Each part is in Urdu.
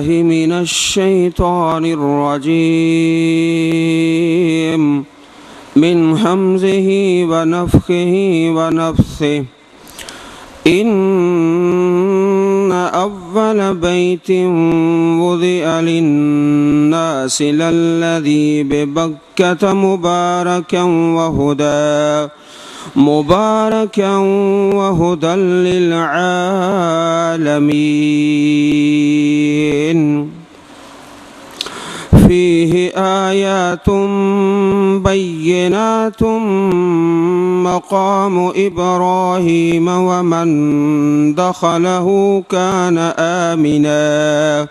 من الشيطان الرجيم من همزه ونفخه ونفثه إن أول بيت وضع للناس للذي ببكة مباركا وهدى للعالمين فيه آيات بينات مقام إبراهيم ومن دخله كان آمنا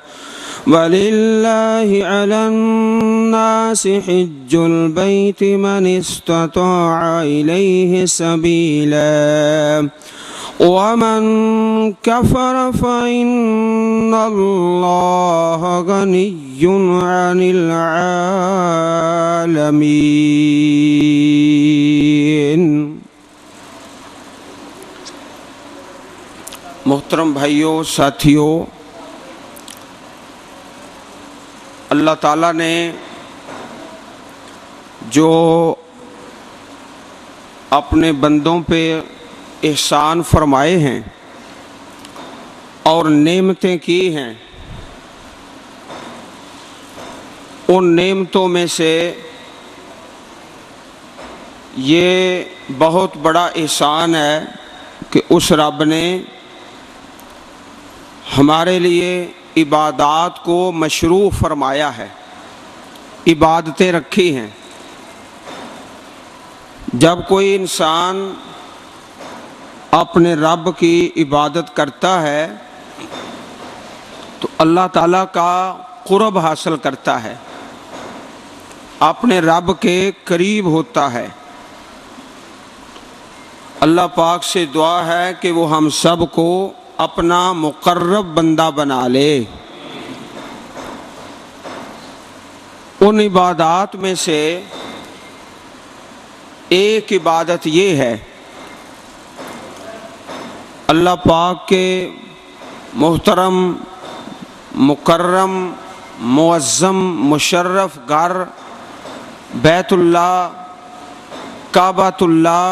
ولله على الناس حج البيت من استطاع إليه سبيلا ومن كفر فإن الله غني عن العالمين۔ محترم بھائیوں، ساتھیوں، اللہ تعالیٰ نے جو اپنے بندوں پہ احسان فرمائے ہیں اور نعمتیں کی ہیں، ان نعمتوں میں سے یہ بہت بڑا احسان ہے کہ اس رب نے ہمارے لیے عبادات کو مشروع فرمایا ہے، عبادتیں رکھی ہیں۔ جب کوئی انسان اپنے رب کی عبادت کرتا ہے تو اللہ تعالیٰ کا قرب حاصل کرتا ہے، اپنے رب کے قریب ہوتا ہے۔ اللہ پاک سے دعا ہے کہ وہ ہم سب کو اپنا مقرب بندہ بنا لے۔ ان عبادات میں سے ایک عبادت یہ ہے، اللہ پاک کے محترم، مکرم، معظم، مشرف گھر بیت اللہ، کعبۃ اللہ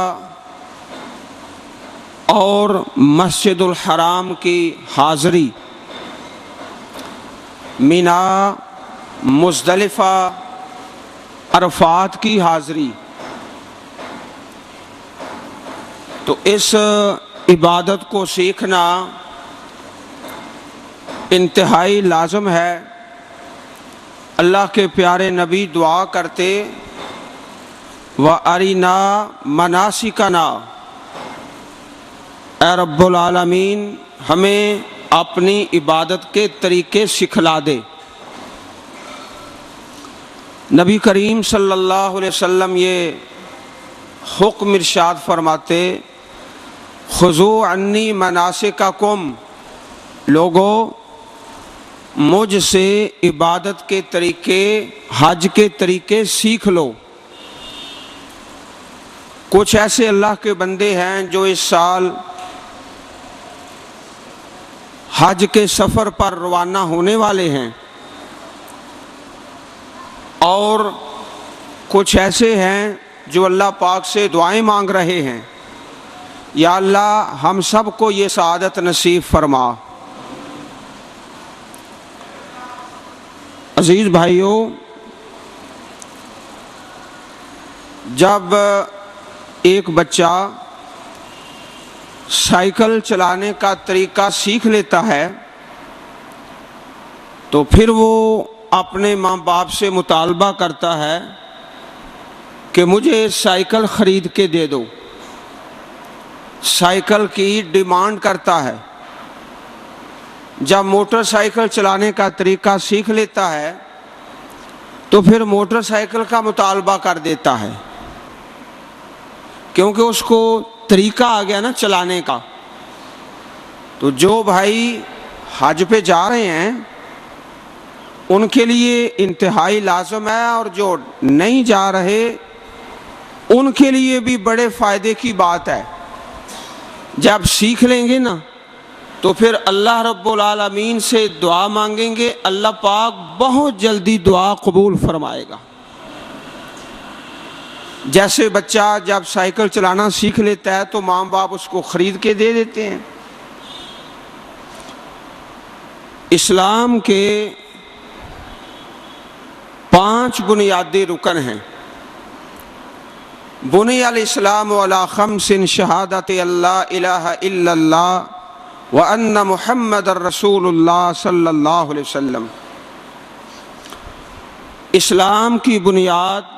اور مسجد الحرام کی حاضری، مینا، مزدلفہ، عرفات کی حاضری، تو اس عبادت کو سیکھنا انتہائی لازم ہے۔ اللہ کے پیارے نبی دعا کرتے وَأَرِنَا مَنَاسِكَنَا، اے رب العالمین ہمیں اپنی عبادت کے طریقے سکھلا دے۔ نبی کریم صلی اللہ علیہ وسلم یہ حکم ارشاد فرماتے، خذوا عنی مناسککم، لوگو مجھ سے عبادت کے طریقے، حج کے طریقے سیکھ لو۔ کچھ ایسے اللہ کے بندے ہیں جو اس سال حج کے سفر پر روانہ ہونے والے ہیں، اور کچھ ایسے ہیں جو اللہ پاک سے دعائیں مانگ رہے ہیں، یا اللہ ہم سب کو یہ سعادت نصیب فرما۔ عزیز بھائیوں، جب ایک بچہ سائیکل چلانے کا طریقہ سیکھ لیتا ہے تو پھر وہ اپنے ماں باپ سے مطالبہ کرتا ہے کہ مجھے سائیکل خرید کے دے دو، سائیکل کی ڈیمانڈ کرتا ہے۔ جب موٹر سائیکل چلانے کا طریقہ سیکھ لیتا ہے تو پھر موٹر سائیکل کا مطالبہ کر دیتا ہے، کیونکہ اس کو طریقہ آ گیا نا چلانے کا۔ تو جو بھائی حج پہ جا رہے ہیں ان کے لیے انتہائی لازم ہے، اور جو نہیں جا رہے ان کے لیے بھی بڑے فائدے کی بات ہے۔ جب سیکھ لیں گے نا تو پھر اللہ رب العالمین سے دعا مانگیں گے، اللہ پاک بہت جلدی دعا قبول فرمائے گا۔ جیسے بچہ جب سائیکل چلانا سیکھ لیتا ہے تو ماں باپ اس کو خرید کے دے دیتے ہیں۔ اسلام کے 5 بنیادی رکن ہیں۔ بنی الاسلام علی 5 شہادت اللہ الہ الا اللہ وان محمد رسول اللہ صلی اللہ علیہ وسلم۔ اسلام کی بنیاد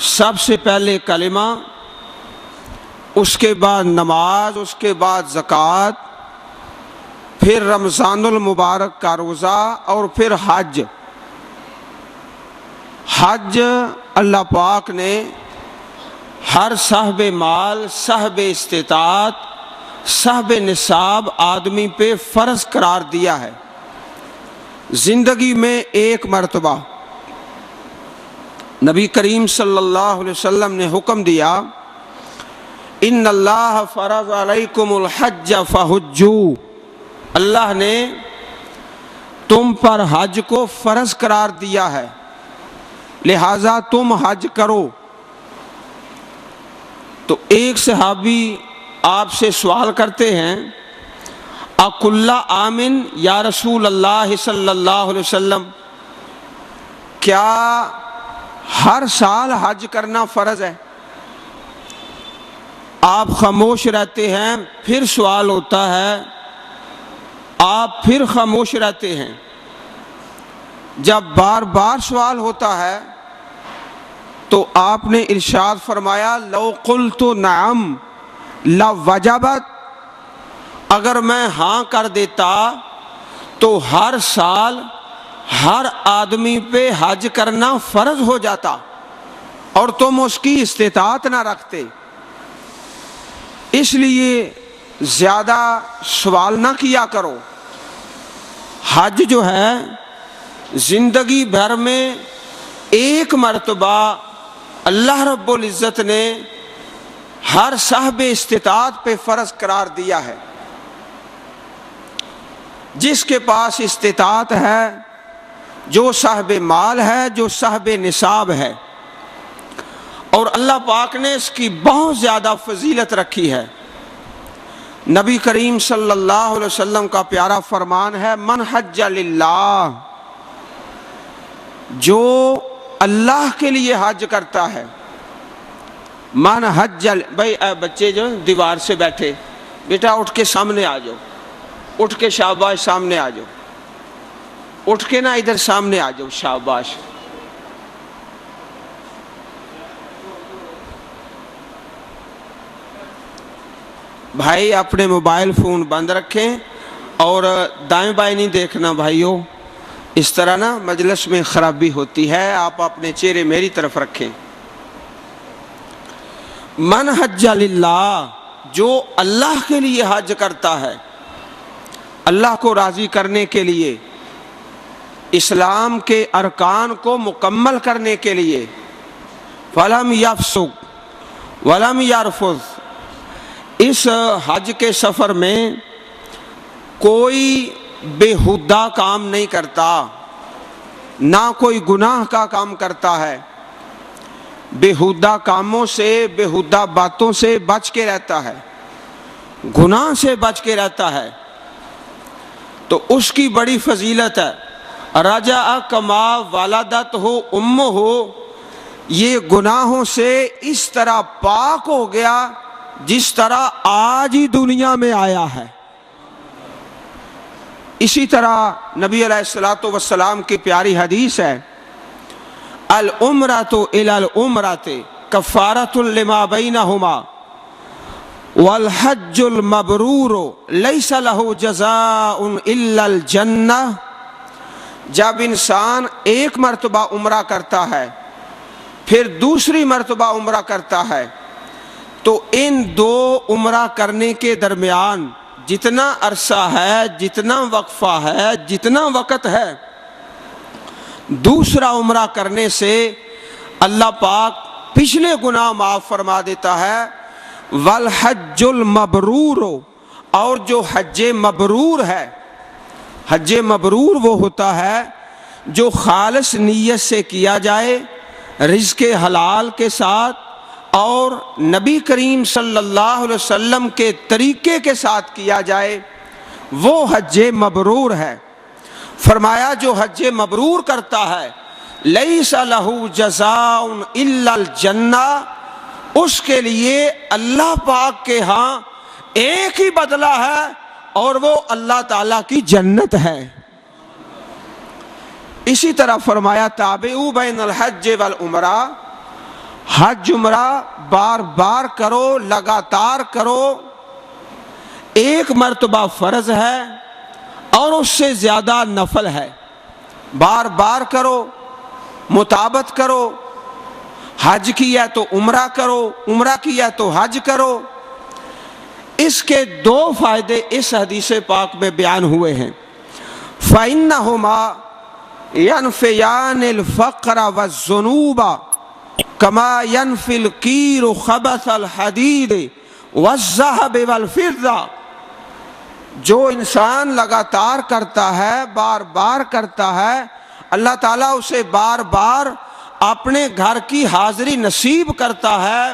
سب سے پہلے کلمہ، اس کے بعد نماز، اس کے بعد زکوٰۃ، پھر رمضان المبارک کا روزہ اور پھر حج۔ حج اللہ پاک نے ہر صاحب مال، صاحب استطاعت، صاحب نصاب آدمی پہ فرض قرار دیا ہے۔ زندگی میں ایک مرتبہ نبی کریم صلی اللہ علیہ وسلم نے حکم دیا، ان اللہ فرض علیکم الحج فحجوا، اللہ نے تم پر حج کو فرض قرار دیا ہے، لہذا تم حج کرو۔ تو ایک صحابی آپ سے سوال کرتے ہیں، اکل آمن یا رسول اللہ صلی اللہ علیہ وسلم، کیا ہر سال حج کرنا فرض ہے؟ آپ خاموش رہتے ہیں، پھر سوال ہوتا ہے، آپ پھر خاموش رہتے ہیں۔ جب بار بار سوال ہوتا ہے تو آپ نے ارشاد فرمایا، لو قلت نعم لوجبت، اگر میں ہاں کر دیتا تو ہر سال ہر آدمی پہ حج کرنا فرض ہو جاتا اور تم اس کی استطاعت نہ رکھتے۔ اس لیے زیادہ سوال نہ کیا کرو۔ حج جو ہے زندگی بھر میں ایک مرتبہ اللہ رب العزت نے ہر صاحب استطاعت پہ فرض قرار دیا ہے۔ جس کے پاس استطاعت ہے، جو صاحب مال ہے، جو صاحب نصاب ہے، اور اللہ پاک نے اس کی بہت زیادہ فضیلت رکھی ہے۔ نبی کریم صلی اللہ علیہ وسلم کا پیارا فرمان ہے، من حج للہ، جو اللہ کے لیے حج کرتا ہے، من حج، بھائی بچے جو دیوار سے بیٹھے، بیٹا اٹھ کے سامنے آ جاؤ، اٹھ کے شاباش سامنے آ جاؤ، اٹھ کے نا ادھر سامنے آ جاؤ، شاباش۔ بھائی اپنے موبائل فون بند رکھیں اور دائیں بائیں نہیں دیکھنا بھائیوں، اس طرح نا مجلس میں خرابی ہوتی ہے۔ آپ اپنے چہرے میری طرف رکھیں۔ من حج للہ، جو اللہ کے لیے حج کرتا ہے، اللہ کو راضی کرنے کے لیے، اسلام کے ارکان کو مکمل کرنے کے لیے، فلم یفسق ولم یرفث، اس حج کے سفر میں کوئی بےہودہ کام نہیں کرتا، نہ کوئی گناہ کا کام کرتا ہے، بےہودہ کاموں سے، بےہودہ باتوں سے بچ کے رہتا ہے، گناہ سے بچ کے رہتا ہے، تو اس کی بڑی فضیلت ہے۔ رجع کما ولدت ہو امہ ہو، یہ گناہوں سے اس طرح پاک ہو گیا جس طرح آج ہی دنیا میں آیا ہے۔ اسی طرح نبی علیہ الصلوۃ والسلام کی پیاری حدیث ہے، العمرۃ الی العمرۃ کفارۃ لما بینہما والحج المبرور لیس لہ جزاء الا الجنہ، جب انسان ایک مرتبہ عمرہ کرتا ہے پھر دوسری مرتبہ عمرہ کرتا ہے تو ان دو عمرہ کرنے کے درمیان جتنا عرصہ ہے، جتنا وقفہ ہے، جتنا وقت ہے، دوسرا عمرہ کرنے سے اللہ پاک پچھلے گناہ معاف فرما دیتا ہے۔ والحج المبرور، اور جو حج مبرور ہے، حج مبرور وہ ہوتا ہے جو خالص نیت سے کیا جائے، رزق حلال کے ساتھ اور نبی کریم صلی اللہ علیہ وسلم کے طریقے کے ساتھ کیا جائے، وہ حج مبرور ہے۔ فرمایا جو حج مبرور کرتا ہے لیس لہ جزاء الا الجنہ، اس کے لیے اللہ پاک کے ہاں ایک ہی بدلہ ہے اور وہ اللہ تعالیٰ کی جنت ہے۔ اسی طرح فرمایا تابعوا بین الحج والعمرہ، حج عمرہ بار بار کرو، لگاتار کرو، ایک مرتبہ فرض ہے اور اس سے زیادہ نفل ہے، بار بار کرو، مطابقت کرو، حج کیا تو عمرہ کرو، عمرہ کیا تو حج کرو۔ اس کے دو فائدے اس حدیث پاک میں بیان ہوئے ہیں۔ فَإِنَّهُمَا يَنْفِيَانِ الْفَقْرَ وَالذُّنُوبَ كَمَا يَنْفِي الْقِيرُ خَبَثَ الْحَدِيدِ وَالذَّهَبِ وَالْفِضَّةِ، جو انسان لگاتار کرتا ہے، بار بار کرتا ہے، اللہ تعالیٰ اسے بار بار اپنے گھر کی حاضری نصیب کرتا ہے،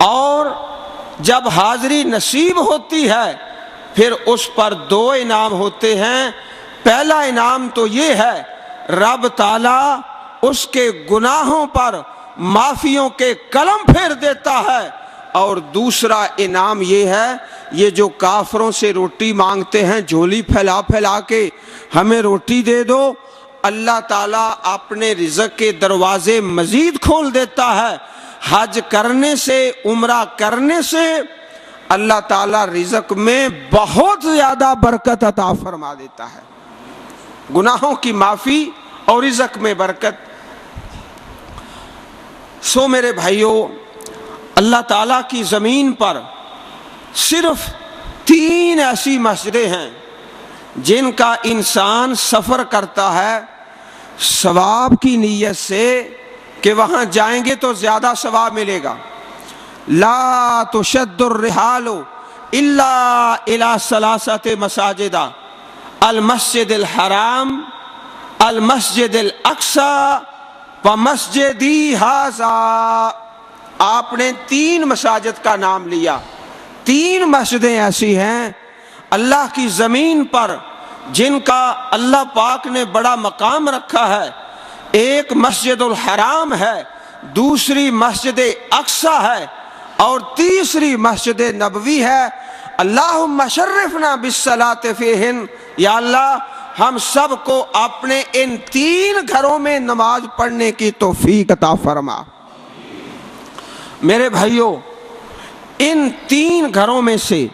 اور جب حاضری نصیب ہوتی ہے پھر اس پر دو انعام ہوتے ہیں۔ پہلا انعام تو یہ ہے رب تعالیٰ اس کے گناہوں پر معافیوں کے قلم پھیر دیتا ہے، اور دوسرا انعام یہ ہے یہ جو کافروں سے روٹی مانگتے ہیں جھولی پھیلا پھیلا کے ہمیں روٹی دے دو، اللہ تعالیٰ اپنے رزق کے دروازے مزید کھول دیتا ہے۔ حج کرنے سے، عمرہ کرنے سے اللہ تعالیٰ رزق میں بہت زیادہ برکت عطا فرما دیتا ہے، گناہوں کی معافی اور رزق میں برکت۔ سو میرے بھائیوں، اللہ تعالیٰ کی زمین پر صرف 3 ایسی مسجدیں ہیں جن کا انسان سفر کرتا ہے ثواب کی نیت سے کہ وہاں جائیں گے تو زیادہ ثواب ملے گا۔ لا تشد الرحال الا الى 3 مساجد، المسجد الحرام، المسجد الاقصی ومسجدی ھذا۔ آپ نے 3 مساجد کا نام لیا۔ 3 مسجدیں ایسی ہیں اللہ کی زمین پر جن کا اللہ پاک نے بڑا مقام رکھا ہے۔ ایک مسجد الحرام ہے، دوسری مسجد اقصی ہے، اور تیسری مسجد نبوی ہے۔ اللہم شرفنا بالصلاۃ فیہن، یا اللہ ہم سب کو اپنے ان 3 گھروں میں نماز پڑھنے کی توفیق عطا فرما۔ میرے بھائیوں، ان 3 گھروں میں سے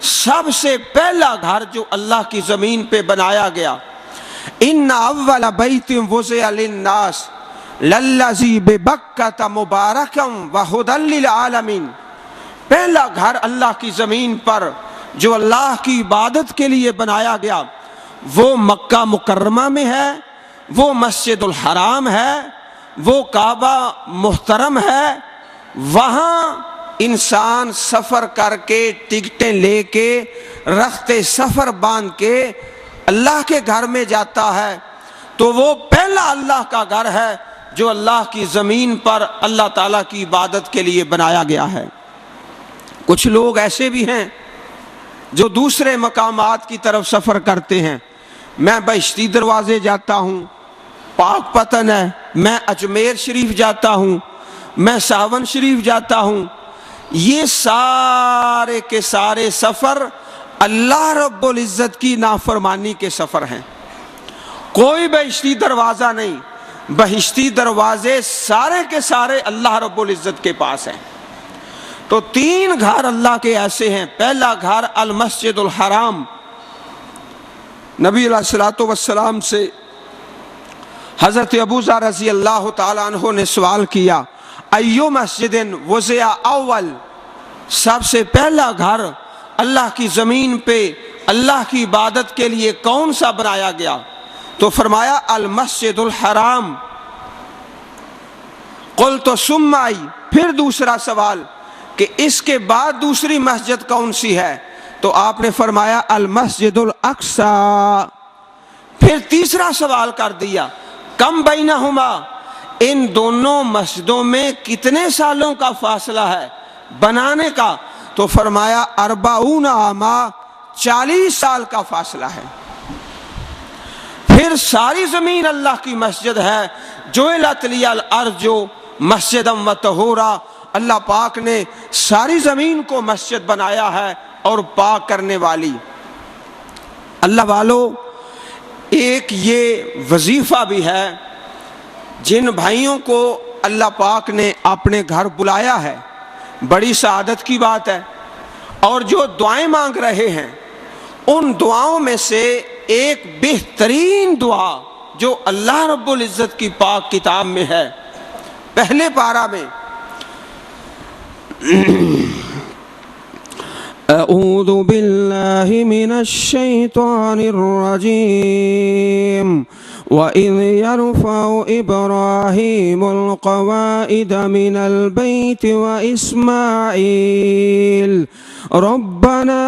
سب سے پہلا گھر جو اللہ کی زمین پہ بنایا گیا، ان اول بیت وضع للناس للذی ببکۃ مبارکا وہدی للعالمین، پہلا گھر اللہ کی زمین پر جو اللہ کی عبادت کے لیے بنایا گیا وہ مکہ مکرمہ میں ہے، وہ مسجد الحرام ہے، وہ کعبہ محترم ہے۔ وہاں انسان سفر کر کے، ٹکٹیں لے کے، رخت سفر باندھ کے اللہ کے گھر میں جاتا ہے، تو وہ پہلا اللہ کا گھر ہے جو اللہ کی زمین پر اللہ تعالیٰ کی عبادت کے لیے بنایا گیا ہے۔ کچھ لوگ ایسے بھی ہیں جو دوسرے مقامات کی طرف سفر کرتے ہیں۔ میں بہشتی دروازے جاتا ہوں، پاک پتن ہے، میں اجمیر شریف جاتا ہوں، میں ساون شریف جاتا ہوں۔ یہ سارے کے سارے سفر اللہ رب العزت کی نافرمانی کے سفر ہیں۔ کوئی بہشتی دروازہ نہیں، بہشتی دروازے سارے کے سارے اللہ رب العزت کے پاس ہیں۔ تو 3 گھر اللہ کے ایسے ہیں۔ پہلا گھر المسجد الحرام۔ نبی علیہ الصلوۃ والسلام سے حضرت ابو ذر رضی اللہ تعالیٰ عنہ نے سوال کیا، ایو مسجد وضع اول، سب سے پہلا گھر اللہ کی زمین پہ اللہ کی عبادت کے لیے کون سا بنایا گیا؟ تو فرمایا المسجد الحرام۔ قلت ثم آئی، پھر دوسرا سوال کہ اس کے بعد دوسری مسجد کون سی ہے؟ تو آپ نے فرمایا المسجد الاقصی۔ پھر تیسرا سوال کر دیا کم بینہما، ان دونوں مسجدوں میں کتنے سالوں کا فاصلہ ہے بنانے کا؟ تو فرمایا 40 عاما، 40 سال کا فاصلہ ہے۔ پھر ساری زمین اللہ کی مسجد ہے، جعلت لی الارض مسجدا وطہورا، اللہ پاک نے ساری زمین کو مسجد بنایا ہے اور پاک کرنے والی۔ اللہ والو، ایک یہ وظیفہ بھی ہے جن بھائیوں کو اللہ پاک نے اپنے گھر بلایا ہے، بڑی سعادت کی بات ہے، اور جو دعائیں مانگ رہے ہیں ان دعاؤں میں سے ایک بہترین دعا جو اللہ رب العزت کی پاک کتاب میں ہے، پہلے پارہ میں اعوذ باللہ من الشیطان الرجیم وَإِذْ يَرْفَعُ إِبْرَاهِيمُ الْقَوَاعِدَ مِنَ الْبَيْتِ وَإِسْمَاعِيلُ رَبَّنَا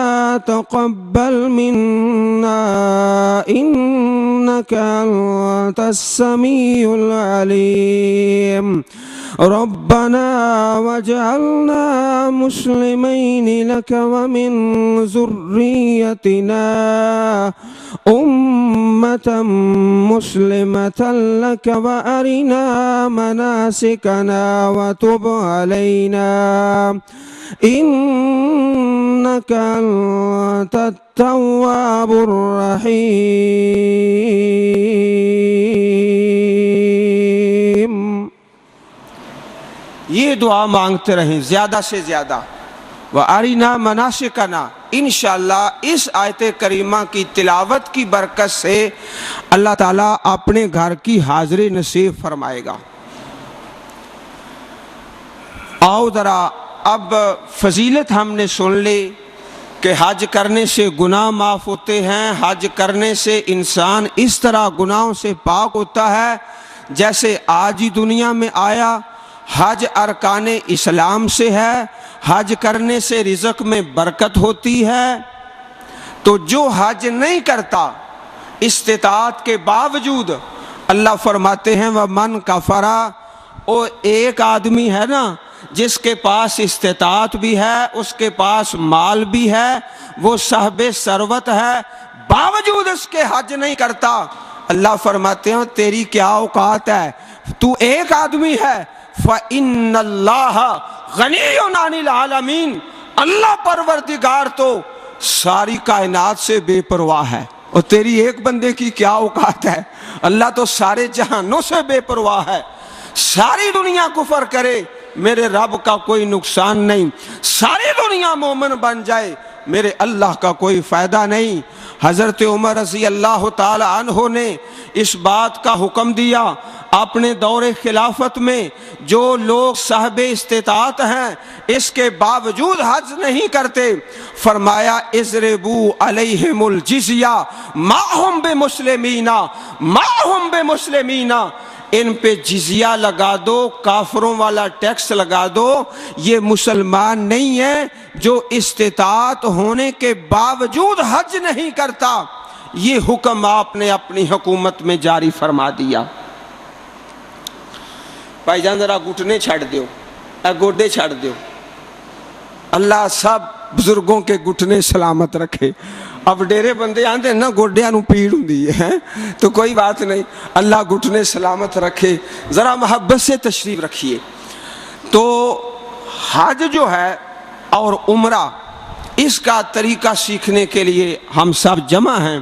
تَقَبَّلْ مِنَّا إِنَّكَ أَنْتَ السَّمِيعُ الْعَلِيمُ رَبَّنَا وَاجْعَلْنَا مُسْلِمَيْنِ لَكَ وَمِنْ ذُرِّيَّتِنَا أُمَّةً مُسْلِمَةً لَكَ وَأَرِنَا مَنَاسِكَنَا وَتُبْ عَلَيْنَا إِنَّكَ أَنْتَ التَّوَّابُ الرَّحِيمُ۔ یہ دعا مانگتے رہیں زیادہ سے زیادہ۔ وَأَرِنَا مَنَاسِكَنَا، انشاءاللہ اس آیت کریمہ کی تلاوت کی برکت سے اللہ تعالیٰ اپنے گھر کی حاضری نصیب فرمائے گا۔ آؤ ذرا اب فضیلت ہم نے سن لی کہ حج کرنے سے گناہ معاف ہوتے ہیں، حج کرنے سے انسان اس طرح گناہوں سے پاک ہوتا ہے جیسے آج ہی دنیا میں آیا۔ حج ارکان اسلام سے ہے، حج کرنے سے رزق میں برکت ہوتی ہے۔ تو جو حج نہیں کرتا استطاعت کے باوجود، اللہ فرماتے ہیں وَمَنْ كَفَرَ، وہ ایک آدمی ہے نا جس کے پاس استطاعت بھی ہے، اس کے پاس مال بھی ہے، وہ صاحب ثروت ہے، باوجود اس کے حج نہیں کرتا، اللہ فرماتے ہیں تیری کیا اوقات ہے، تو ایک آدمی ہے، فَإِنَّ اللَّهَ غَنِيٌّ عَنِ الْعَالَمِينَ، اللہ پروردگار تو ساری کائنات سے بے پرواہ ہے، اور تیری ایک بندے کی کیا اوقات ہے، اللہ تو سارے جہانوں سے بے پرواہ ہے۔ ساری دنیا کفر کرے میرے رب کا کوئی نقصان نہیں، ساری دنیا مومن بن جائے میرے اللہ کا کوئی فائدہ نہیں۔ حضرت عمر رضی اللہ تعالی عنہ نے اس بات کا حکم دیا اپنے دور خلافت میں، جو لوگ صاحب استطاعت ہیں اس کے باوجود حج نہیں کرتے، فرمایا اضربوا علیہم الجزیہ ما ہم بمسلمین، ما ہم بمسلمین، ان پہ جزیہ لگا دو، کافروں والا ٹیکس لگا دو، یہ مسلمان نہیں ہے جو استطاعت ہونے کے باوجود حج نہیں کرتا۔ یہ حکم آپ نے اپنی حکومت میں جاری فرما دیا۔ بھائی جان ذرا گھٹنے چھڑ دیو، گوڈے چھڑ دیو، اللہ سب بزرگوں کے گھٹنے سلامت رکھے۔ اب ڈیرے بندے آندے نا گوڈیاں نو پیڑ ہوندی ہے تو کوئی بات نہیں، اللہ گھٹنے سلامت رکھے۔ ذرا محبت سے تشریف رکھیے۔ تو حج جو ہے اور عمرہ، اس کا طریقہ سیکھنے کے لیے ہم سب جمع ہیں۔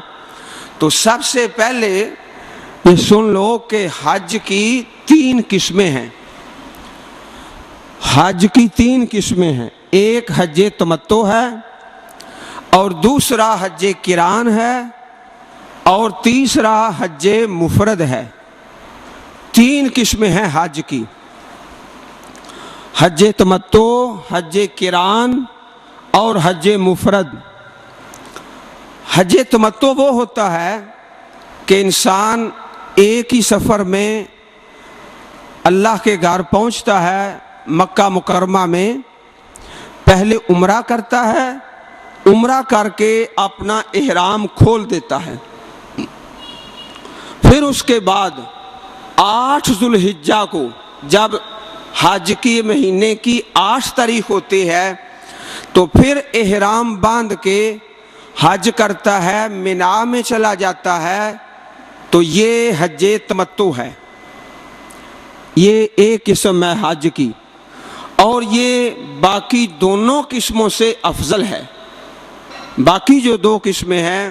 تو سب سے پہلے یہ سن لو کہ حج کی 3 قسمیں ہیں۔ حج کی 3 قسمیں ہیں، ایک حج تمتع ہے، اور دوسرا حج قران ہے، اور تیسرا حج مفرد ہے۔ 3 قسمیں ہیں حج کی، حج تمتع، حج قران اور حج مفرد۔ حج تمتع وہ ہوتا ہے کہ انسان ایک ہی سفر میں اللہ کے گھر پہنچتا ہے، مکہ مکرمہ میں پہلے عمرہ کرتا ہے، عمرہ کر کے اپنا احرام کھول دیتا ہے۔ پھر اس کے بعد 8 ذو الحجہ کو، جب حج کے مہینے کی 8 تاریخ ہوتی ہے، تو پھر احرام باندھ کے حج کرتا ہے، منا میں چلا جاتا ہے، تو یہ حج تمتع ہے۔ یہ ایک قسم ہے حج کی، اور یہ باقی دونوں قسموں سے افضل ہے۔ باقی جو 2 قسمیں ہیں،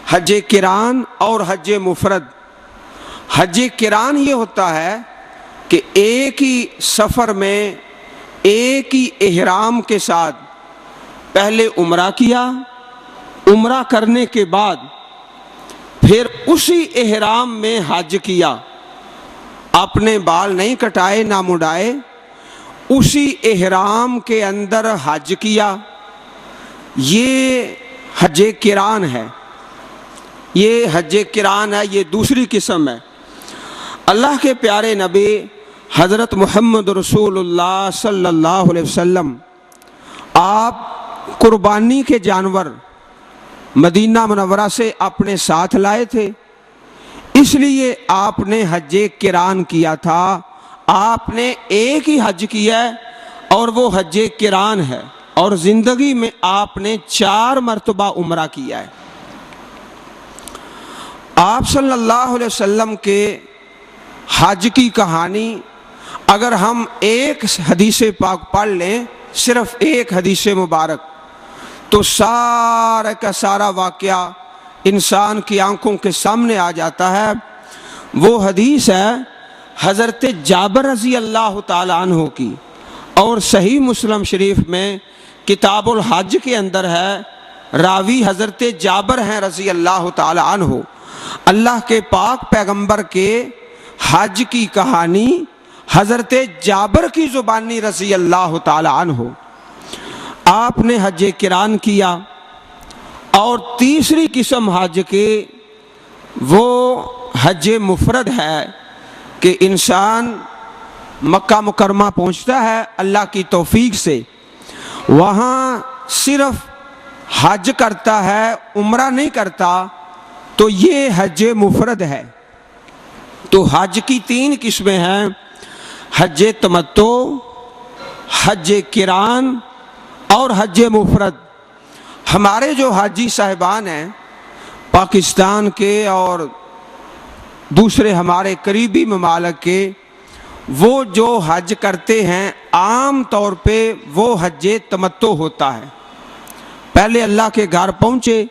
حج قران اور حج مفرد۔ حج قران یہ ہوتا ہے کہ ایک ہی سفر میں ایک ہی احرام کے ساتھ پہلے عمرہ کیا، عمرہ کرنے کے بعد پھر اسی احرام میں حج کیا، اپنے بال نہیں کٹائے نہ مڈائے، اسی احرام کے اندر حج کیا۔ یہ حج قران ہے، یہ حج قران ہے، یہ دوسری قسم ہے۔ اللہ کے پیارے نبی حضرت محمد رسول اللہ صلی اللہ علیہ وسلم، آپ قربانی کے جانور مدینہ منورہ سے اپنے ساتھ لائے تھے، اس لیے آپ نے حج قران کیا تھا۔ آپ نے ایک ہی حج کیا ہے اور وہ حج قران ہے، اور زندگی میں آپ نے 4 مرتبہ عمرہ کیا ہے۔ آپ صلی اللہ علیہ وسلم کے حج کی کہانی اگر ہم ایک حدیث پاک پڑھ لیں، صرف ایک حدیث مبارک، تو سارا کا سارا واقعہ انسان کی آنکھوں کے سامنے آ جاتا ہے۔ وہ حدیث ہے حضرت جابر رضی اللہ تعالی عنہ کی، اور صحیح مسلم شریف میں کتاب الحج کے اندر ہے، راوی حضرت جابر ہیں رضی اللہ تعالی عنہ۔ اللہ کے پاک پیغمبر کے حج کی کہانی حضرت جابر کی زبانی رضی اللہ تعالی عنہ۔ آپ نے حج قران کیا، اور تیسری قسم حج کے وہ حج مفرد ہے کہ انسان مکہ مکرمہ پہنچتا ہے اللہ کی توفیق سے، وہاں صرف حج کرتا ہے، عمرہ نہیں کرتا، تو یہ حج مفرد ہے۔ تو حج کی 3 قسمیں ہیں، حج تمتع، حج قران اور حج مفرد۔ ہمارے جو حاجی صاحبان ہیں پاکستان کے اور دوسرے ہمارے قریبی ممالک کے، وہ جو حج کرتے ہیں عام طور پہ وہ حج تمتع ہوتا ہے۔ پہلے اللہ کے گھر پہنچے،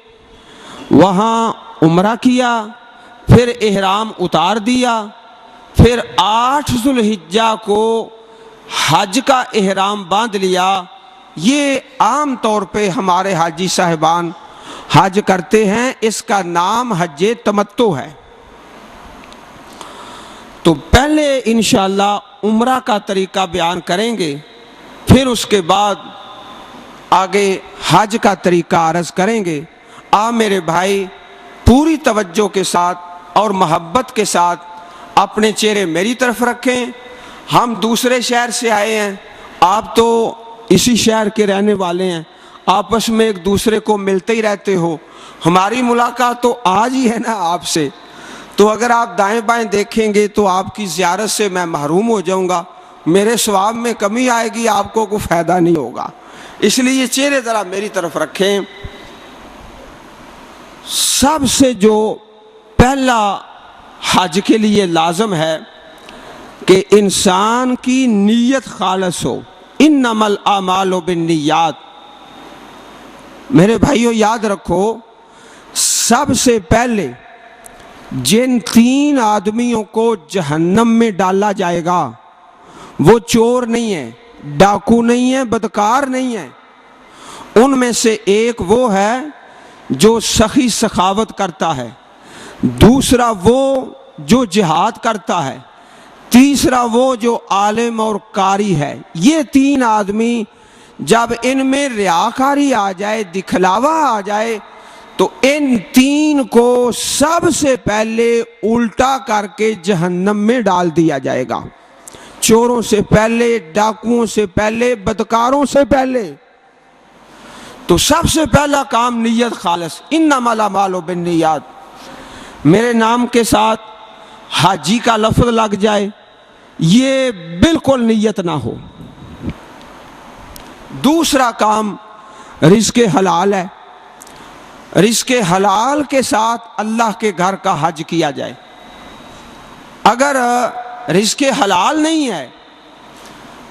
وہاں عمرہ کیا، پھر احرام اتار دیا، پھر 8 ذو الحجہ کو حج کا احرام باندھ لیا۔ یہ عام طور پہ ہمارے حاجی صاحبان حج کرتے ہیں، اس کا نام حج تمتع ہے۔ تو پہلے انشاءاللہ عمرہ کا طریقہ بیان کریں گے، پھر اس کے بعد آگے حج کا طریقہ عرض کریں گے۔ آپ میرے بھائی پوری توجہ کے ساتھ اور محبت کے ساتھ اپنے چہرے میری طرف رکھیں۔ ہم دوسرے شہر سے آئے ہیں، آپ تو اسی شہر کے رہنے والے ہیں، آپس میں ایک دوسرے کو ملتے ہی رہتے ہو، ہماری ملاقات تو آج ہی ہے نا آپ سے، تو اگر آپ دائیں بائیں دیکھیں گے تو آپ کی زیارت سے میں محروم ہو جاؤں گا، میرے ثواب میں کمی آئے گی، آپ کو کوئی فائدہ نہیں ہوگا، اس لیے چہرے ذرا میری طرف رکھیں۔ سب سے جو پہلا حج کے لیے لازم ہے کہ انسان کی نیت خالص ہو، انما الاعمال بالنیات۔ میرے بھائیو یاد رکھو، سب سے پہلے جن 3 آدمیوں کو جہنم میں ڈالا جائے گا وہ چور نہیں ہے، ڈاکو نہیں ہے، بدکار نہیں ہے، ان میں سے ایک وہ ہے جو سخی سخاوت کرتا ہے، دوسرا وہ جو جہاد کرتا ہے، تیسرا وہ جو عالم اور قاری ہے۔ یہ 3 آدمی جب ان میں ریاکاری آ جائے، دکھلاوا آ جائے، تو ان 3 کو سب سے پہلے الٹا کر کے جہنم میں ڈال دیا جائے گا، چوروں سے پہلے، ڈاکوؤں سے پہلے، بدکاروں سے پہلے۔ تو سب سے پہلا کام نیت خالص، انما الاعمال بالنیات، میرے نام کے ساتھ حاجی کا لفظ لگ جائے یہ بالکل نیت نہ ہو۔ دوسرا کام رزق حلال ہے، رزق حلال کے ساتھ اللہ کے گھر کا حج کیا جائے۔ اگر رزق حلال نہیں ہے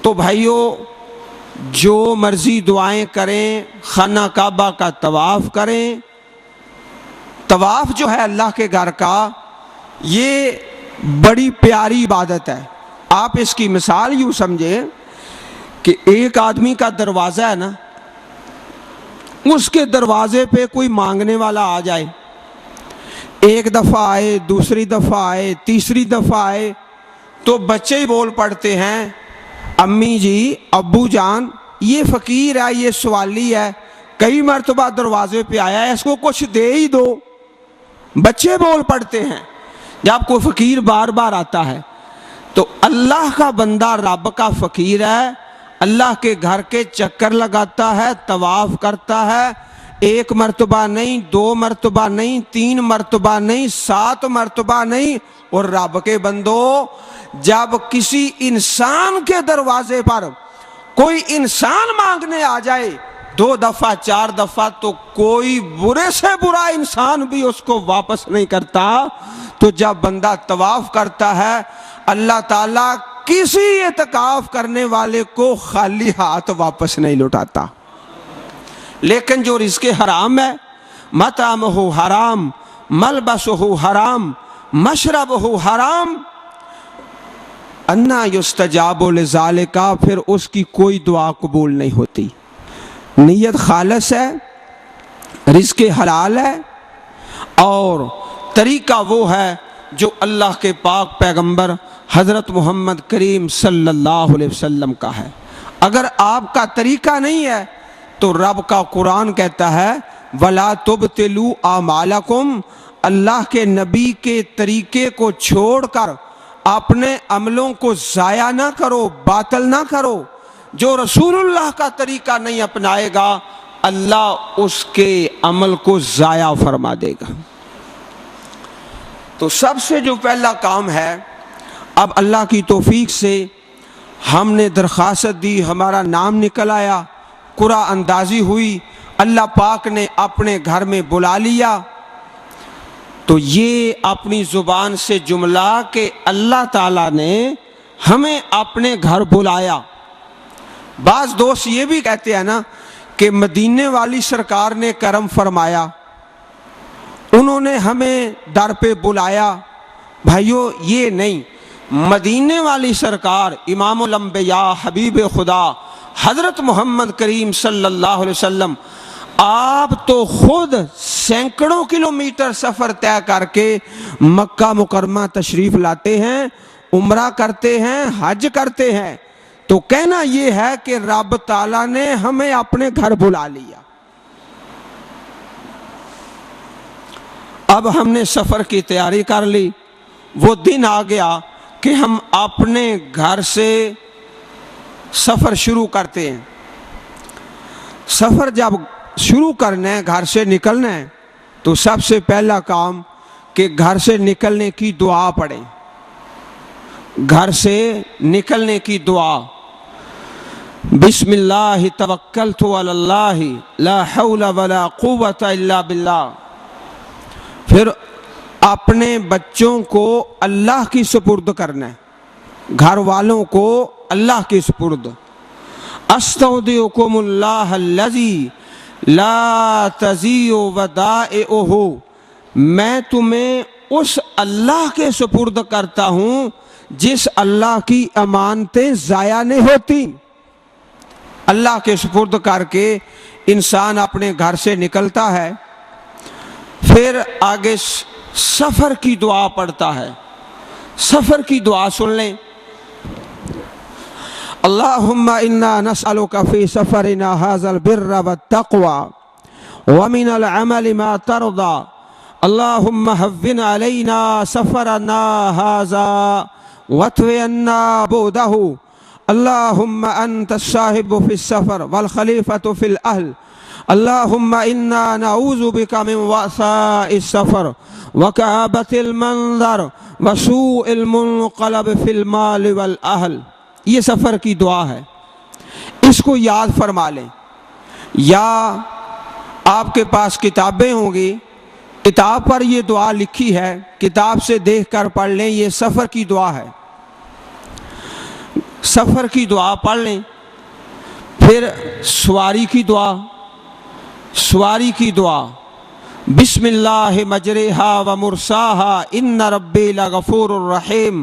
تو بھائیو جو مرضی دعائیں کریں، خانہ کعبہ کا طواف کریں۔ طواف جو ہے اللہ کے گھر کا یہ بڑی پیاری عبادت ہے۔ آپ اس کی مثال یوں سمجھیں کہ ایک آدمی کا دروازہ ہے نا، اس کے دروازے پہ کوئی مانگنے والا آ جائے، ایک دفعہ آئے، دوسری دفعہ آئے، تیسری دفعہ آئے، تو بچے ہی بول پڑتے ہیں امی جی، ابو جان، یہ فقیر ہے، یہ سوالی ہے، کئی مرتبہ دروازے پہ آیا ہے، اس کو کچھ دے ہی دو۔ بچے بول پڑتے ہیں جب کوئی فقیر بار بار آتا ہے۔ تو اللہ کا بندہ رب کا فقیر ہے، اللہ کے گھر کے چکر لگاتا ہے، طواف کرتا ہے، ایک مرتبہ نہیں، دو مرتبہ نہیں، تین مرتبہ نہیں، 7 مرتبہ نہیں۔ اور رب کے بندو، جب کسی انسان کے دروازے پر کوئی انسان مانگنے آ جائے 2 دفعہ 4 دفعہ، تو کوئی برے سے برا انسان بھی اس کو واپس نہیں کرتا۔ تو جب بندہ طواف کرتا ہے، اللہ تعالیٰ کسی اعتکاف کرنے والے کو خالی ہاتھ واپس نہیں لوٹاتا۔ لیکن جو رزق حرام ہے، مطعمہ حرام، ملبسہ حرام، مشربہ حرام، انا یستجاب لذالک، پھر اس کی کوئی دعا قبول نہیں ہوتی۔ نیت خالص ہے، رزق حلال ہے، اور طریقہ وہ ہے جو اللہ کے پاک پیغمبر حضرت محمد کریم صلی اللہ علیہ وسلم کا ہے۔ اگر آپ کا طریقہ نہیں ہے تو رب کا قرآن کہتا ہے وَلَا تُبْتِلُوا أَعْمَالَكُمْ، اللہ کے نبی کے طریقے کو چھوڑ کر اپنے عملوں کو ضائع نہ کرو، باطل نہ کرو۔ جو رسول اللہ کا طریقہ نہیں اپنائے گا، اللہ اس کے عمل کو ضائع فرما دے گا۔ تو سب سے جو پہلا کام ہے، اب اللہ کی توفیق سے ہم نے درخواست دی، ہمارا نام نکل آیا، قرعہ اندازی ہوئی، اللہ پاک نے اپنے گھر میں بلا لیا، تو یہ اپنی زبان سے جملہ کہ اللہ تعالیٰ نے ہمیں اپنے گھر بلایا۔ بعض دوست یہ بھی کہتے ہیں نا کہ مدینے والی سرکار نے کرم فرمایا، انہوں نے ہمیں در پہ بلایا۔ بھائیو یہ نہیں، مدینے والی سرکار امام الانبیاء حبیب خدا حضرت محمد کریم صلی اللہ علیہ وسلم، آپ تو خود سینکڑوں کلومیٹر سفر طے کر کے مکہ مکرمہ تشریف لاتے ہیں، عمرہ کرتے ہیں، حج کرتے ہیں۔ تو کہنا یہ ہے کہ رب تعالیٰ نے ہمیں اپنے گھر بلا لیا۔ اب ہم نے سفر کی تیاری کر لی، وہ دن آ گیا کہ ہم اپنے گھر سے سفر شروع کرتے ہیں۔ سفر جب شروع کرنا ہے، گھر سے نکلنا ہے، تو سب سے پہلا کام کہ گھر سے نکلنے کی دعا پڑھیں۔ گھر سے نکلنے کی دعا، بسم اللہ توکلت علی اللہ لا حول ولا قوت الا باللہ۔ پھر اپنے بچوں کو اللہ کی سپرد کرنا ہے، گھر والوں کو اللہ کی سپرد۔ استودعکم اللہ الذی لا تضیع ودائعہ، میں تمہیں اس اللہ کے سپرد کرتا ہوں جس اللہ کی امانتیں ضائع نہیں ہوتی۔ اللہ کے سپرد کر کے انسان اپنے گھر سے نکلتا ہے، پھر آگے سفر کی دعا پڑھتا ہے۔ سفر کی دعا سن لیں، اللہم انا نسألک فی سفرنا ھذا البر والتقوى ومن العمل ما ترضى اللہم ہون علینا سفرنا ھذا واطو عنا بعدہ اللہم انت الصاحب فی السفر والخلیفۃ فی الاہل اللہم انا نعوذ بک من وعثاء السفر وکآبۃ المنظر وسوء المنقلب فی المال والاہل. یہ سفر کی دعا ہے، اس کو یاد فرما لیں، یا آپ کے پاس کتابیں ہوں گی، کتاب پر یہ دعا لکھی ہے، کتاب سے دیکھ کر پڑھ لیں. یہ سفر کی دعا ہے، سفر کی دعا پڑھ لیں. پھر سواری کی دعا، سواری کی دعا بسم اللہ مجریہا و مرساہا ان ربی لغفور الرحیم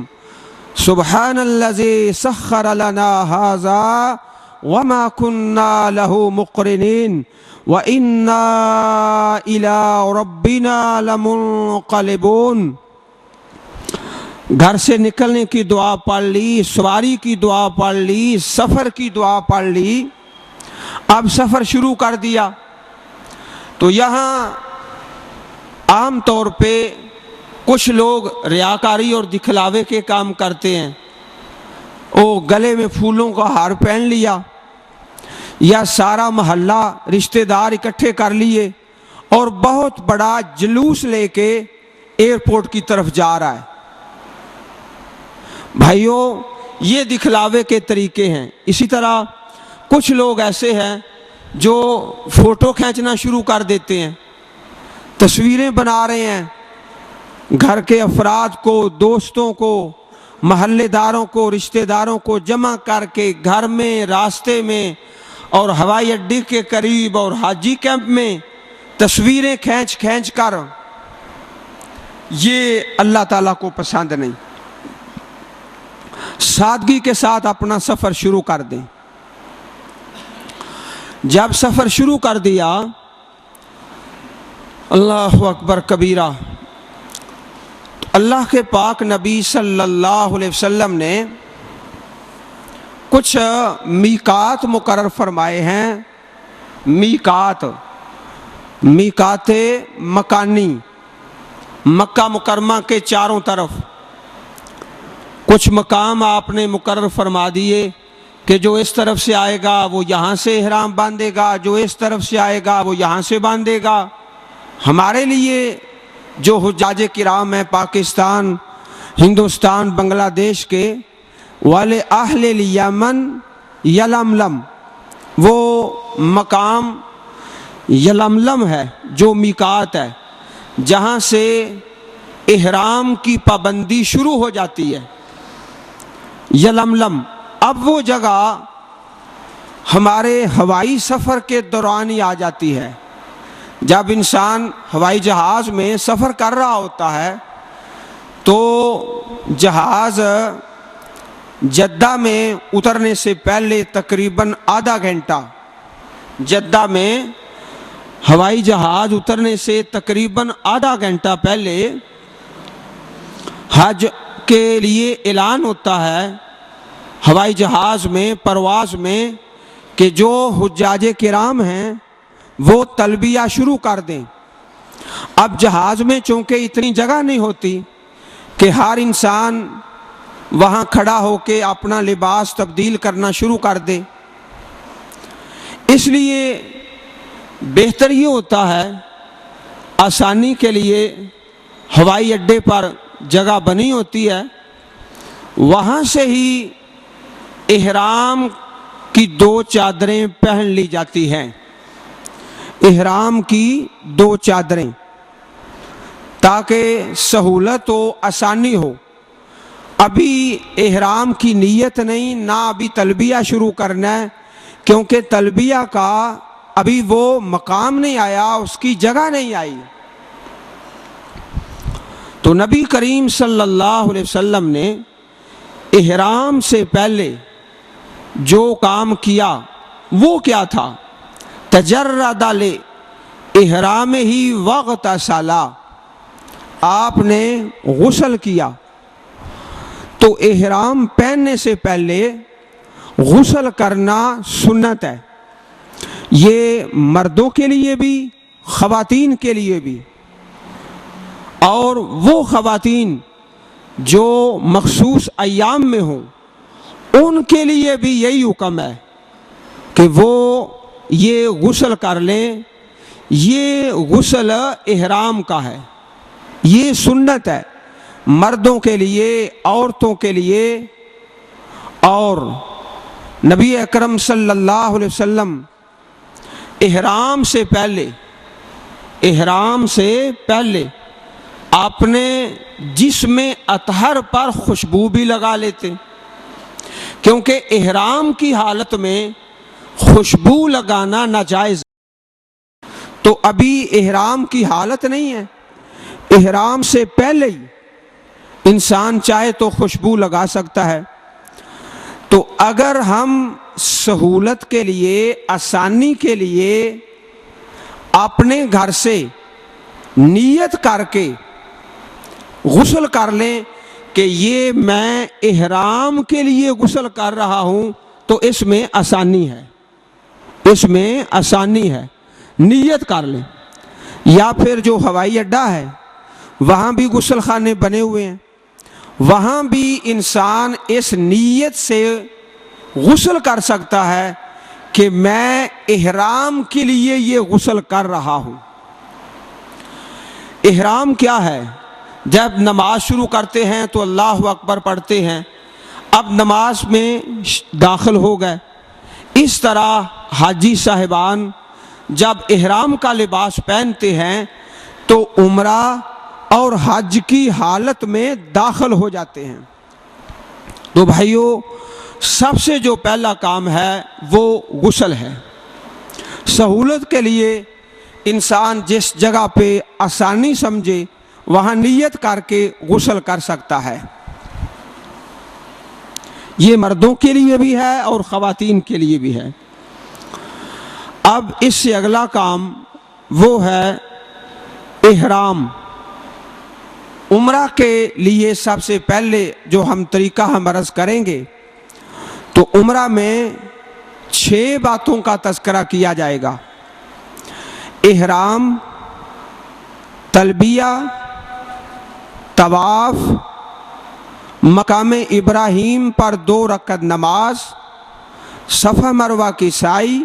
سبحان الذی سخر لنا ھذا وما كنا له مقرنین وَإِنَّا إِلَىٰ رَبِّنَا لَمُنقَلِبُونَ. گھر سے نکلنے کی دعا پڑھ لی، سواری کی دعا پڑھ لی، سفر کی دعا پڑھ لی. اب سفر شروع کر دیا تو یہاں عام طور پہ کچھ لوگ ریاکاری اور دکھلاوے کے کام کرتے ہیں. وہ گلے میں پھولوں کا ہار پہن لیا، یا سارا محلہ رشتہ دار اکٹھے کر لیے اور بہت بڑا جلوس لے کے ایئرپورٹ کی طرف جا رہا ہے. بھائیوں، یہ دکھلاوے کے طریقے ہیں. اسی طرح کچھ لوگ ایسے ہیں جو فوٹو کھینچنا شروع کر دیتے ہیں، تصویریں بنا رہے ہیں، گھر کے افراد کو، دوستوں کو، محلے داروں کو، رشتہ داروں کو جمع کر کے گھر میں، راستے میں اور ہوائی اڈے کے قریب اور حاجی کیمپ میں تصویریں کھینچ کھینچ کر. یہ اللہ تعالیٰ کو پسند نہیں. سادگی کے ساتھ اپنا سفر شروع کر دیں. جب سفر شروع کر دیا، اللہ اکبر کبیرہ، تو اللہ کے پاک نبی صلی اللہ علیہ وسلم نے کچھ میقات مقرر فرمائے ہیں. میقات مکانی، مکہ مکرمہ کے چاروں طرف کچھ مقام آپ نے مقرر فرما دیے کہ جو اس طرف سے آئے گا وہ یہاں سے احرام باندھے گا، جو اس طرف سے آئے گا وہ یہاں سے باندھے گا. ہمارے لیے جو حجاج کرام ہیں پاکستان، ہندوستان، بنگلہ دیش کے، والے اہل الیمن یلملم، وہ مقام یلملم ہے جو میقات ہے، جہاں سے احرام کی پابندی شروع ہو جاتی ہے. یلملم. اب وہ جگہ ہمارے ہوائی سفر کے دوران ہی آ جاتی ہے. جب انسان ہوائی جہاز میں سفر کر رہا ہوتا ہے تو جہاز جدہ میں اترنے سے پہلے تقریباً آدھا گھنٹہ، جدہ میں ہوائی جہاز اترنے سے تقریباً آدھا گھنٹہ پہلے حج کے لیے اعلان ہوتا ہے ہوائی جہاز میں، پرواز میں، کہ جو حجاج کرام ہیں وہ تلبیہ شروع کر دیں. اب جہاز میں چونکہ اتنی جگہ نہیں ہوتی کہ ہر انسان وہاں کھڑا ہو کے اپنا لباس تبدیل کرنا شروع کر دے، اس لیے بہتر یہ ہوتا ہے، آسانی کے لیے ہوائی اڈے پر جگہ بنی ہوتی ہے، وہاں سے ہی احرام کی 2 چادریں پہن لی جاتی ہیں. احرام کی 2 چادریں، تاکہ سہولت و آسانی ہو. ابھی احرام کی نیت نہیں، نہ ابھی تلبیہ شروع کرنا ہے، کیونکہ تلبیہ کا ابھی وہ مقام نہیں آیا، اس کی جگہ نہیں آئی. تو نبی کریم صلی اللہ علیہ وسلم نے احرام سے پہلے جو کام کیا وہ کیا تھا؟ تجرد احرام ہی واغتسل، آپ نے غسل کیا. تو احرام پہننے سے پہلے غسل کرنا سنت ہے، یہ مردوں کے لیے بھی، خواتین کے لیے بھی. اور وہ خواتین جو مخصوص ایام میں ہوں ان کے لیے بھی یہی حکم ہے کہ وہ یہ غسل کر لیں، یہ غسل احرام کا ہے، یہ سنت ہے مردوں کے لیے، عورتوں کے لیے۔ اور نبی اکرم صلی اللہ علیہ وسلم احرام سے پہلے اپنے جسم اطہر پر خوشبو بھی لگا لیتے، کیونکہ احرام کی حالت میں خوشبو لگانا ناجائز۔ تو ابھی احرام کی حالت نہیں ہے، احرام سے پہلے ہی انسان چاہے تو خوشبو لگا سکتا ہے۔ تو اگر ہم سہولت کے لیے، آسانی کے لیے اپنے گھر سے نیت کر کے غسل کر لیں کہ یہ میں احرام کے لیے غسل کر رہا ہوں، تو اس میں آسانی ہے، نیت کر لیں۔ یا پھر جو ہوائی اڈہ ہے وہاں بھی غسل خانے بنے ہوئے ہیں، وہاں بھی انسان اس نیت سے غسل کر سکتا ہے کہ میں احرام کے لیے یہ غسل کر رہا ہوں۔ احرام کیا ہے؟ جب نماز شروع کرتے ہیں تو اللہ اکبر پڑھتے ہیں، اب نماز میں داخل ہو گئے۔ اس طرح حاجی صاحبان جب احرام کا لباس پہنتے ہیں تو عمرہ اور حج کی حالت میں داخل ہو جاتے ہیں۔ تو بھائیو، سب سے جو پہلا کام ہے وہ غسل ہے۔ سہولت کے لیے انسان جس جگہ پہ آسانی سمجھے وہاں نیت کر کے غسل کر سکتا ہے۔ یہ مردوں کے لیے بھی ہے اور خواتین کے لیے بھی ہے۔ اب اس سے اگلا کام وہ ہے احرام۔ عمرہ کے لیے سب سے پہلے جو ہم طریقہ ہم عرض کریں گے، تو عمرہ میں 6 باتوں کا تذکرہ کیا جائے گا۔ احرام، تلبیہ، طواف، مقام ابراہیم پر 2 رکعت نماز، صفا مروہ کی سعی،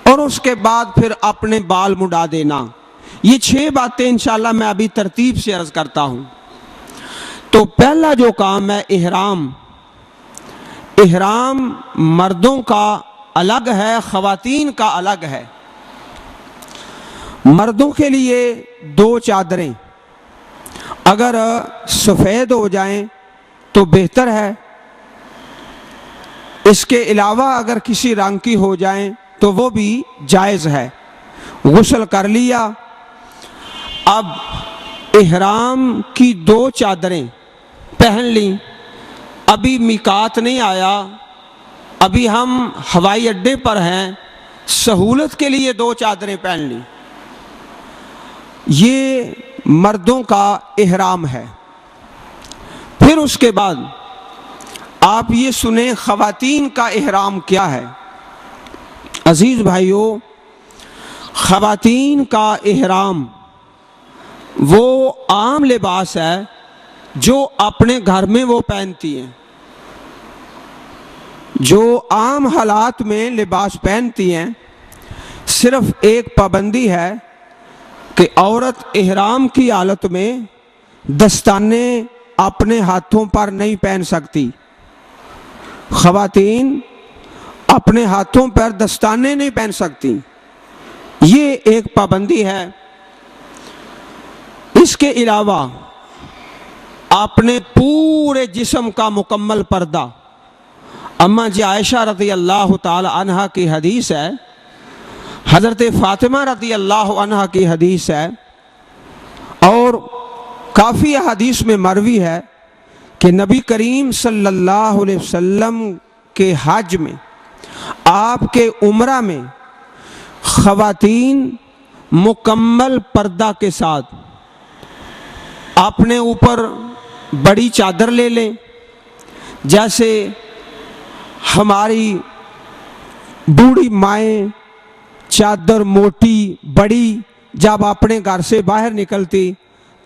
اور اس کے بعد پھر اپنے بال مڈا دینا۔ یہ 6 باتیں انشاءاللہ میں ابھی ترتیب سے عرض کرتا ہوں۔ تو پہلا جو کام ہے احرام۔ احرام مردوں کا الگ ہے، خواتین کا الگ ہے۔ مردوں کے لیے 2 چادریں اگر سفید ہو جائیں تو بہتر ہے، اس کے علاوہ اگر کسی رنگ کی ہو جائیں تو وہ بھی جائز ہے۔ غسل کر لیا، اب احرام کی 2 چادریں پہن لیں۔ ابھی میقات نہیں آیا، ابھی ہم ہوائی اڈے پر ہیں، سہولت کے لیے 2 چادریں پہن لیں۔ یہ مردوں کا احرام ہے۔ پھر اس کے بعد آپ یہ سنیں خواتین کا احرام کیا ہے۔ عزیز بھائیو، خواتین کا احرام وہ عام لباس ہے جو اپنے گھر میں وہ پہنتی ہیں، جو عام حالات میں لباس پہنتی ہیں۔ صرف ایک پابندی ہے کہ عورت احرام کی حالت میں دستانے اپنے ہاتھوں پر نہیں پہن سکتی۔ خواتین اپنے ہاتھوں پر دستانے نہیں پہن سکتی، یہ ایک پابندی ہے۔ اس کے علاوہ اپنے پورے جسم کا مکمل پردہ، اماں جی عائشہ رضی اللہ تعالی عنہ کی حدیث ہے، حضرت فاطمہ رضی اللہ عنہ کی حدیث ہے، اور کافی حدیث میں مروی ہے کہ نبی کریم صلی اللہ علیہ وسلم کے حج میں، آپ کے عمرہ میں خواتین مکمل پردہ کے ساتھ اپنے اوپر بڑی چادر لے لیں، جیسے ہماری بوڑھی مائیں چادر موٹی بڑی جب اپنے گھر سے باہر نکلتی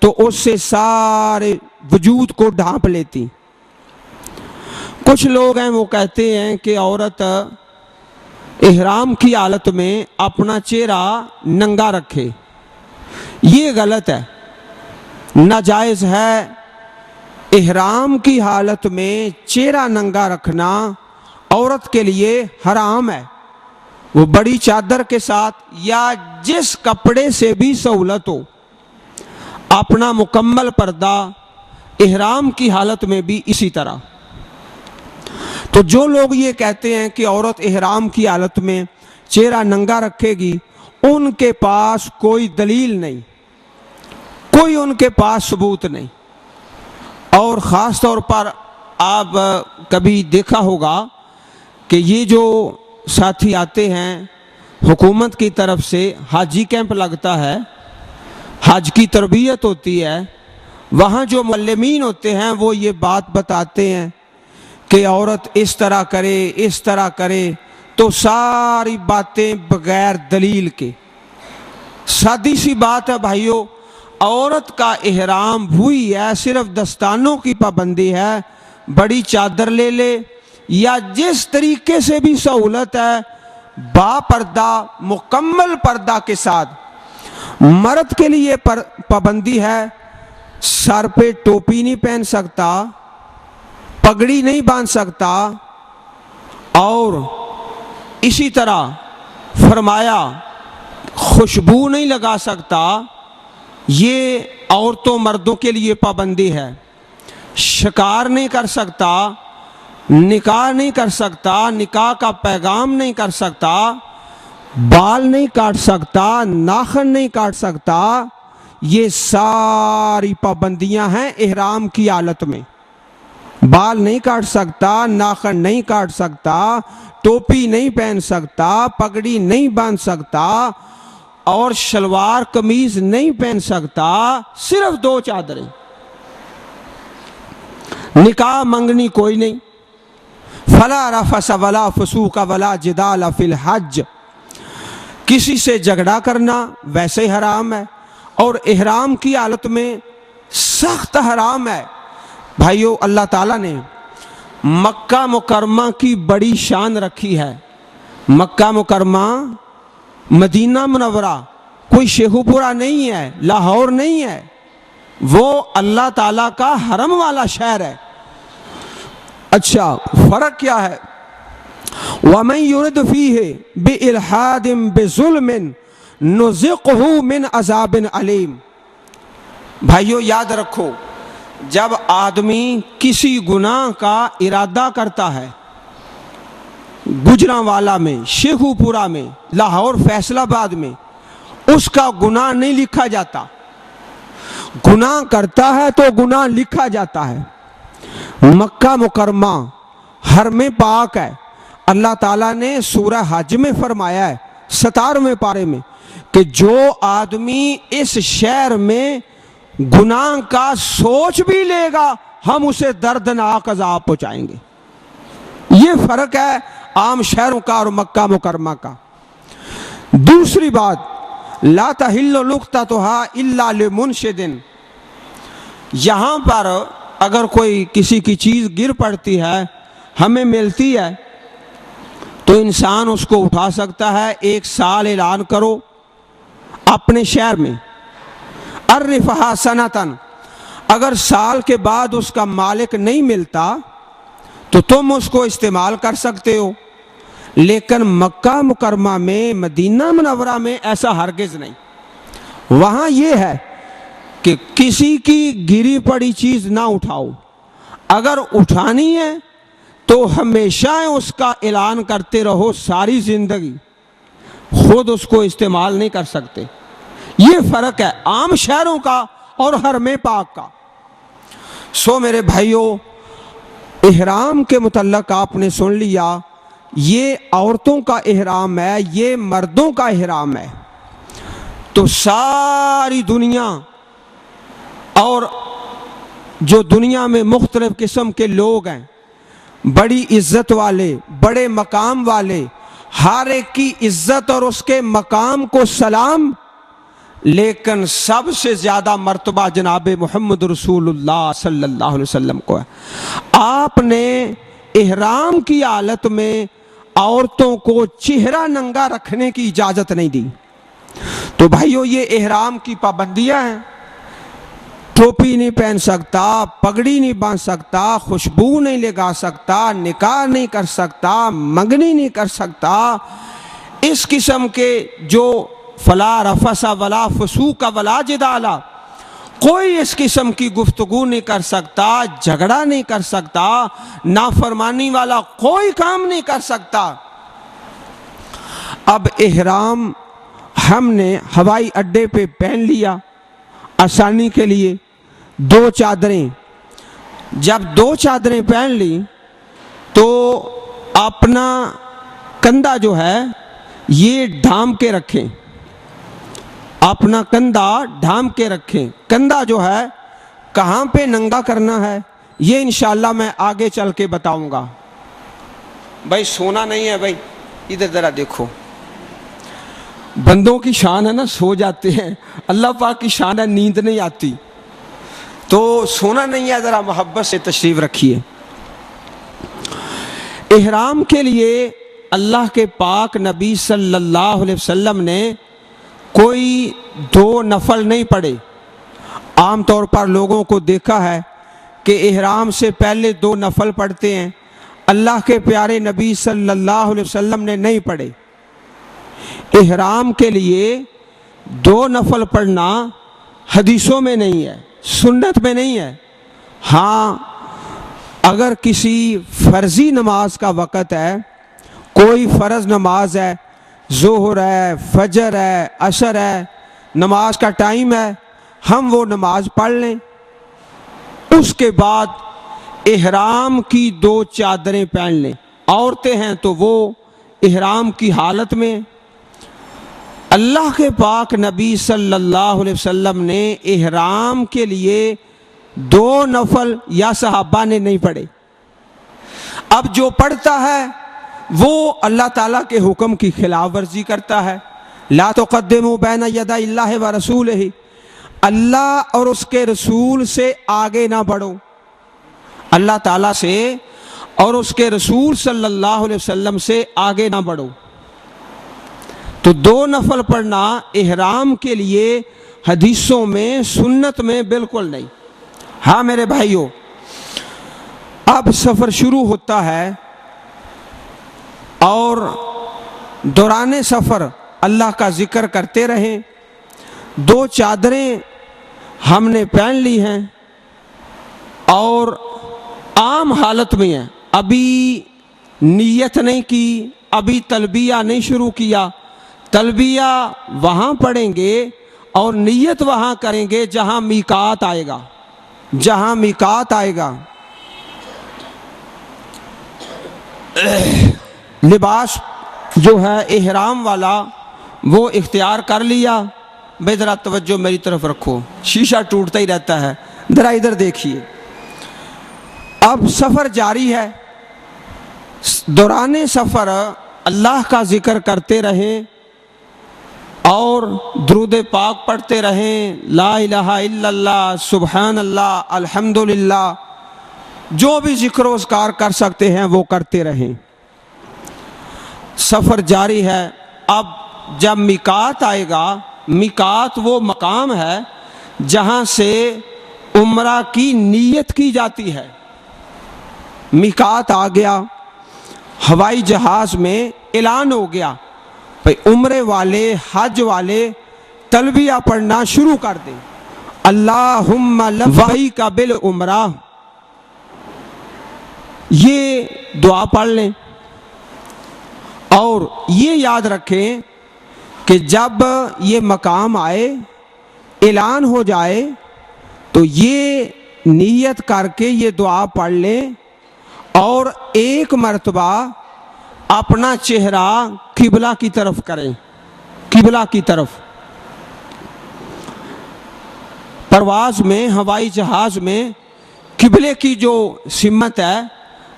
تو اس سے سارے وجود کو ڈھانپ لیتی۔ کچھ لوگ ہیں وہ کہتے ہیں کہ عورت احرام کی حالت میں اپنا چہرہ ننگا رکھے، یہ غلط ہے، ناجائز ہے۔ احرام کی حالت میں چہرہ ننگا رکھنا عورت کے لیے حرام ہے، وہ بڑی چادر کے ساتھ یا جس کپڑے سے بھی سہولت ہو، اپنا مکمل پردہ احرام کی حالت میں بھی اسی طرح۔ تو جو لوگ یہ کہتے ہیں کہ عورت احرام کی حالت میں چہرہ ننگا رکھے گی، ان کے پاس کوئی دلیل نہیں، کوئی ان کے پاس ثبوت نہیں۔ اور خاص طور پر آپ کبھی دیکھا ہوگا کہ یہ جو ساتھی آتے ہیں، حکومت کی طرف سے حاجی کیمپ لگتا ہے، حج کی تربیت ہوتی ہے، وہاں جو معلمین ہوتے ہیں وہ یہ بات بتاتے ہیں کہ عورت اس طرح کرے، اس طرح کرے، تو ساری باتیں بغیر دلیل کے۔ سادی سی بات ہے بھائیو، عورت کا احرام ہوئی ہے، صرف دستانوں کی پابندی ہے، بڑی چادر لے لے یا جس طریقے سے بھی سہولت ہے، با پردہ مکمل پردہ کے ساتھ۔ مرد کے لیے پابندی ہے، سر پہ ٹوپی نہیں پہن سکتا، پگڑی نہیں باندھ سکتا، اور اسی طرح فرمایا خوشبو نہیں لگا سکتا۔ یہ عورتوں مردوں کے لیے پابندی ہے۔ شکار نہیں کر سکتا، نکاح نہیں کر سکتا، نکاح کا پیغام نہیں کر سکتا، بال نہیں کاٹ سکتا، ناخن نہیں کاٹ سکتا۔ یہ ساری پابندیاں ہیں احرام کی حالت میں۔ بال نہیں کاٹ سکتا، ناخن نہیں کاٹ سکتا، ٹوپی نہیں پہن سکتا، پگڑی نہیں باندھ سکتا، اور شلوار قمیض نہیں پہن سکتا، صرف 2 چادریں۔ نکاح منگنی کوئی نہیں۔ فلا رفث ولا فسوق ولا جدال فی الحج، کسی سے جھگڑا کرنا ویسے حرام ہے، اور احرام کی حالت میں سخت حرام ہے۔ بھائیو، اللہ تعالیٰ نے مکہ مکرمہ کی بڑی شان رکھی ہے۔ مکہ مکرمہ، مدینہ منورہ کوئی شیخو پورہ نہیں ہے، لاہور نہیں ہے، وہ اللہ تعالیٰ کا حرم والا شہر ہے۔ اچھا، فرق کیا ہے؟ وَمَن يُرِدْ فِيهِ بِإِلْحَادٍ بِظُلْمٍ نُذِقْهُ مِنْ عَذَابٍ عَلِيمٍ۔ بھائیو یاد رکھو، جب آدمی کسی گناہ کا ارادہ کرتا ہے، گجرانوالا میں، شیخو پورہ میں، لاہور، فیصل آباد میں، اس کا گناہ نہیں لکھا جاتا۔ گناہ کرتا ہے تو گناہ لکھا جاتا ہے۔ مکہ مکرمہ حرم پاک ہے۔ اللہ تعالیٰ نے سورہ حج میں فرمایا ہے 17ویں پارے میں کہ جو آدمی اس شہر میں گناہ کا سوچ بھی لے گا، ہم اسے دردناک عذاب پہنچائیں گے۔ یہ فرق ہے عام شہروں کا اور مکہ مکرمہ کا۔ دوسری بات، لا تحل لقطتها الا لمنشد، یہاں پر اگر کوئی کسی کی چیز گر پڑتی ہے، ہمیں ملتی ہے، تو انسان اس کو اٹھا سکتا ہے۔ 1 سال اعلان کرو اپنے شہر میں، عرفها سنتاً، اگر سال کے بعد اس کا مالک نہیں ملتا تو تم اس کو استعمال کر سکتے ہو۔ لیکن مکہ مکرمہ میں، مدینہ منورہ میں ایسا ہرگز نہیں۔ وہاں یہ ہے کہ کسی کی گری پڑی چیز نہ اٹھاؤ، اگر اٹھانی ہے تو ہمیشہ اس کا اعلان کرتے رہو، ساری زندگی خود اس کو استعمال نہیں کر سکتے۔ یہ فرق ہے عام شہروں کا اور حرم پاک کا۔ سو میرے بھائیوں، احرام کے متعلق آپ نے سن لیا، یہ عورتوں کا احرام ہے، یہ مردوں کا احرام ہے۔ تو ساری دنیا اور جو دنیا میں مختلف قسم کے لوگ ہیں، بڑی عزت والے، بڑے مقام والے، ہر ایک کی عزت اور اس کے مقام کو سلام، لیکن سب سے زیادہ مرتبہ جناب محمد رسول اللہ صلی اللہ علیہ وسلم کو ہے۔ آپ نے احرام کی حالت میں عورتوں کو چہرہ ننگا رکھنے کی اجازت نہیں دی۔ تو بھائیو یہ احرام کی پابندیاں ہیں۔ ٹوپی نہیں پہن سکتا، پگڑی نہیں باندھ سکتا، خوشبو نہیں لگا سکتا، نکاح نہیں کر سکتا، منگنی نہیں کر سکتا، اس قسم کے جو فلا رفث ولا فسوق ولا جدال، کوئی اس قسم کی گفتگو نہیں کر سکتا، جھگڑا نہیں کر سکتا، نافرمانی والا کوئی کام نہیں کر سکتا۔ اب احرام ہم نے ہوائی اڈے پہ پہن لیا آسانی کے لیے، 2 چادریں، جب 2 چادریں پہن لی تو اپنا کندھا جو ہے یہ ڈھام کے رکھیں، اپنا کندھا ڈھام کے رکھیں۔ کندھا جو ہے کہاں پہ ننگا کرنا ہے یہ انشاءاللہ میں آگے چل کے بتاؤں گا۔ بھائی سونا نہیں ہے، بھائی ادھر ذرا دیکھو، بندوں کی شان ہے نا سو جاتے ہیں، اللہ پاک کی شان ہے نیند نہیں آتی، تو سونا نہیں ہے، ذرا محبت سے تشریف رکھیے۔ احرام کے لیے اللہ کے پاک نبی صلی اللہ علیہ وسلم نے کوئی 2 نفل نہیں پڑھے۔ عام طور پر لوگوں کو دیکھا ہے کہ احرام سے پہلے 2 نفل پڑھتے ہیں، اللہ کے پیارے نبی صلی اللہ علیہ وسلم نے نہیں پڑھے۔ احرام کے لیے 2 نفل پڑھنا حدیثوں میں نہیں ہے، سنت میں نہیں ہے۔ ہاں اگر کسی فرضی نماز کا وقت ہے، کوئی فرض نماز ہے، ظہر ہے، فجر ہے، عصر ہے، نماز کا ٹائم ہے، ہم وہ نماز پڑھ لیں، اس کے بعد احرام کی 2 چادریں پہن لیں۔ عورتیں ہیں تو وہ احرام کی حالت میں۔ اللہ کے پاک نبی صلی اللہ علیہ وسلم نے احرام کے لیے 2 نفل یا صحابہ نے نہیں پڑھے۔ اب جو پڑھتا ہے وہ اللہ تعالیٰ کے حکم کی خلاف ورزی کرتا ہے۔ لا تقدموا بین یدی اللہ ورسولہ، اللہ اور اس کے رسول سے آگے نہ بڑھو، اللہ تعالیٰ سے اور اس کے رسول صلی اللہ علیہ وسلم سے آگے نہ بڑھو۔ تو 2 نفل پڑھنا احرام کے لیے حدیثوں میں سنت میں بالکل نہیں۔ ہاں میرے بھائیوں، اب سفر شروع ہوتا ہے اور دوران سفر اللہ کا ذکر کرتے رہیں۔ 2 چادریں ہم نے پہن لی ہیں اور عام حالت میں ہیں، ابھی نیت نہیں کی، ابھی تلبیہ نہیں شروع کیا۔ تلبیہ وہاں پڑھیں گے اور نیت وہاں کریں گے جہاں میقات آئے گا، جہاں میقات آئے گا۔ لباس جو ہے احرام والا وہ اختیار کر لیا۔ بھائی ذرا توجہ میری طرف رکھو، شیشہ ٹوٹتا ہی رہتا ہے، ذرا ادھر دیکھیے۔ اب سفر جاری ہے، دوران سفر اللہ کا ذکر کرتے رہیں اور درود پاک پڑھتے رہیں، لا الہ الا اللہ، سبحان اللہ، الحمدللہ، جو بھی ذکر و اذکار کر سکتے ہیں وہ کرتے رہیں۔ سفر جاری ہے۔ اب جب میقات آئے گا، میقات وہ مقام ہے جہاں سے عمرہ کی نیت کی جاتی ہے۔ میقات آ گیا، ہوائی جہاز میں اعلان ہو گیا، بھئی عمرے والے، حج والے تلبیہ پڑھنا شروع کر دیں، اللہم لبیک بالعمرہ، یہ دعا پڑھ لیں۔ اور یہ یاد رکھیں کہ جب یہ مقام آئے، اعلان ہو جائے، تو یہ نیت کر کے یہ دعا پڑھ لیں اور 1 مرتبہ اپنا چہرہ قبلہ کی طرف کریں، قبلہ کی طرف۔ پرواز میں، ہوائی جہاز میں قبلے کی جو سمت ہے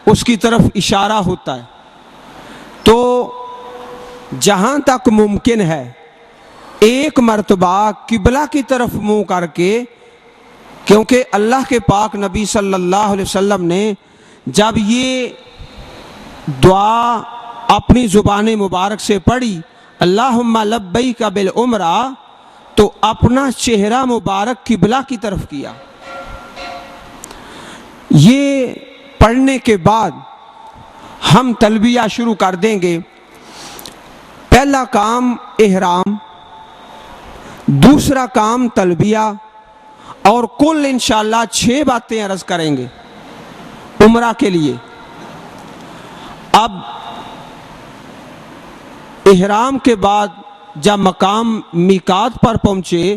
اس کی طرف اشارہ ہوتا ہے۔ تو جہاں تک ممکن ہے 1 مرتبہ قبلہ کی طرف منہ کر کے، کیونکہ اللہ کے پاک نبی صلی اللہ علیہ وسلم نے جب یہ دعا اپنی زبان مبارک سے پڑھی اللہم لبیک بالعمرہ تو اپنا چہرہ مبارک قبلہ کی طرف کیا۔ یہ پڑھنے کے بعد ہم تلبیہ شروع کر دیں گے۔ پہلا کام احرام، دوسرا کام تلبیہ، اور کل انشاءاللہ 6 باتیں عرض کریں گے عمرہ کے لیے۔ اب احرام کے بعد جب مقام میقات پر پہنچے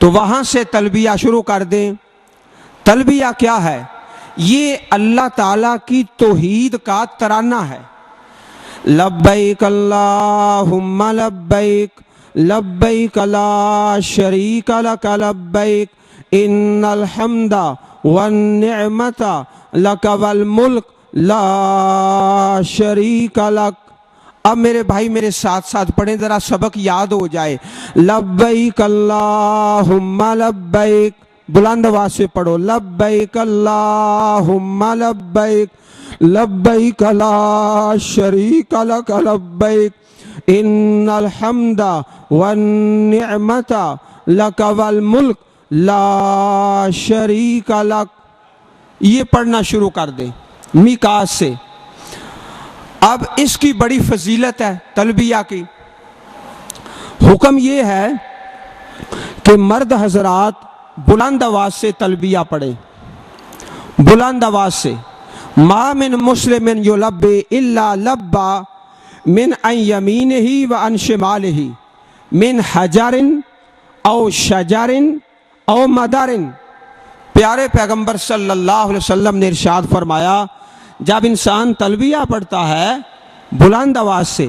تو وہاں سے تلبیہ شروع کر دیں۔ تلبیہ کیا ہے؟ یہ اللہ تعالیٰ کی توحید کا ترانہ ہے۔ لبیک اللہم لبیک لبیک لا شریک لک لبیک ان الحمد والنعمت لک والملک لا شریک لک۔ اب میرے بھائی میرے ساتھ ساتھ پڑھیں، ذرا سبق یاد ہو جائے۔ لبیک اللہم لبیک، بلند آواز سے پڑھو، لبیک اللہم لبیک لبیک لا شریک لک لبیک ان الحمد والنعمت لک والملک لا شریک لک۔ یہ پڑھنا شروع کر دیں میقات سے۔ اب اس کی بڑی فضیلت ہے تلبیہ کی۔ حکم یہ ہے کہ مرد حضرات بلند آواز سے تلبیہ پڑھیں، بلند آواز سے۔ ما من مسلم یلبی الا لبا من عن یمینہ و عن شمالہ من حجر او شجر او مدر۔ پیارے پیغمبر صلی اللہ علیہ وسلم نے ارشاد فرمایا جب انسان تلبیہ پڑھتا ہے بلند آواز سے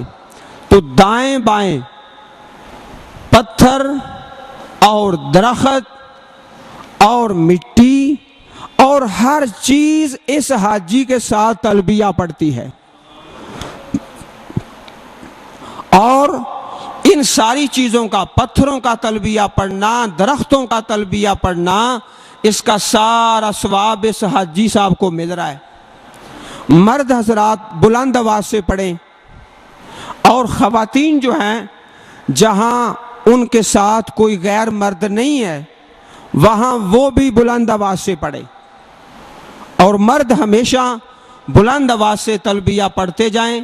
تو دائیں بائیں پتھر اور درخت اور مٹی اور ہر چیز اس حاجی کے ساتھ تلبیہ پڑھتی ہے، اور ان ساری چیزوں کا، پتھروں کا تلبیہ پڑھنا، درختوں کا تلبیہ پڑھنا، اس کا سارا ثواب اس حاجی صاحب کو مل رہا ہے۔ مرد حضرات بلند آواز سے پڑھیں، اور خواتین جو ہیں جہاں ان کے ساتھ کوئی غیر مرد نہیں ہے وہاں وہ بھی بلند آواز سے پڑھیں، اور مرد ہمیشہ بلند آواز سے تلبیہ پڑھتے جائیں۔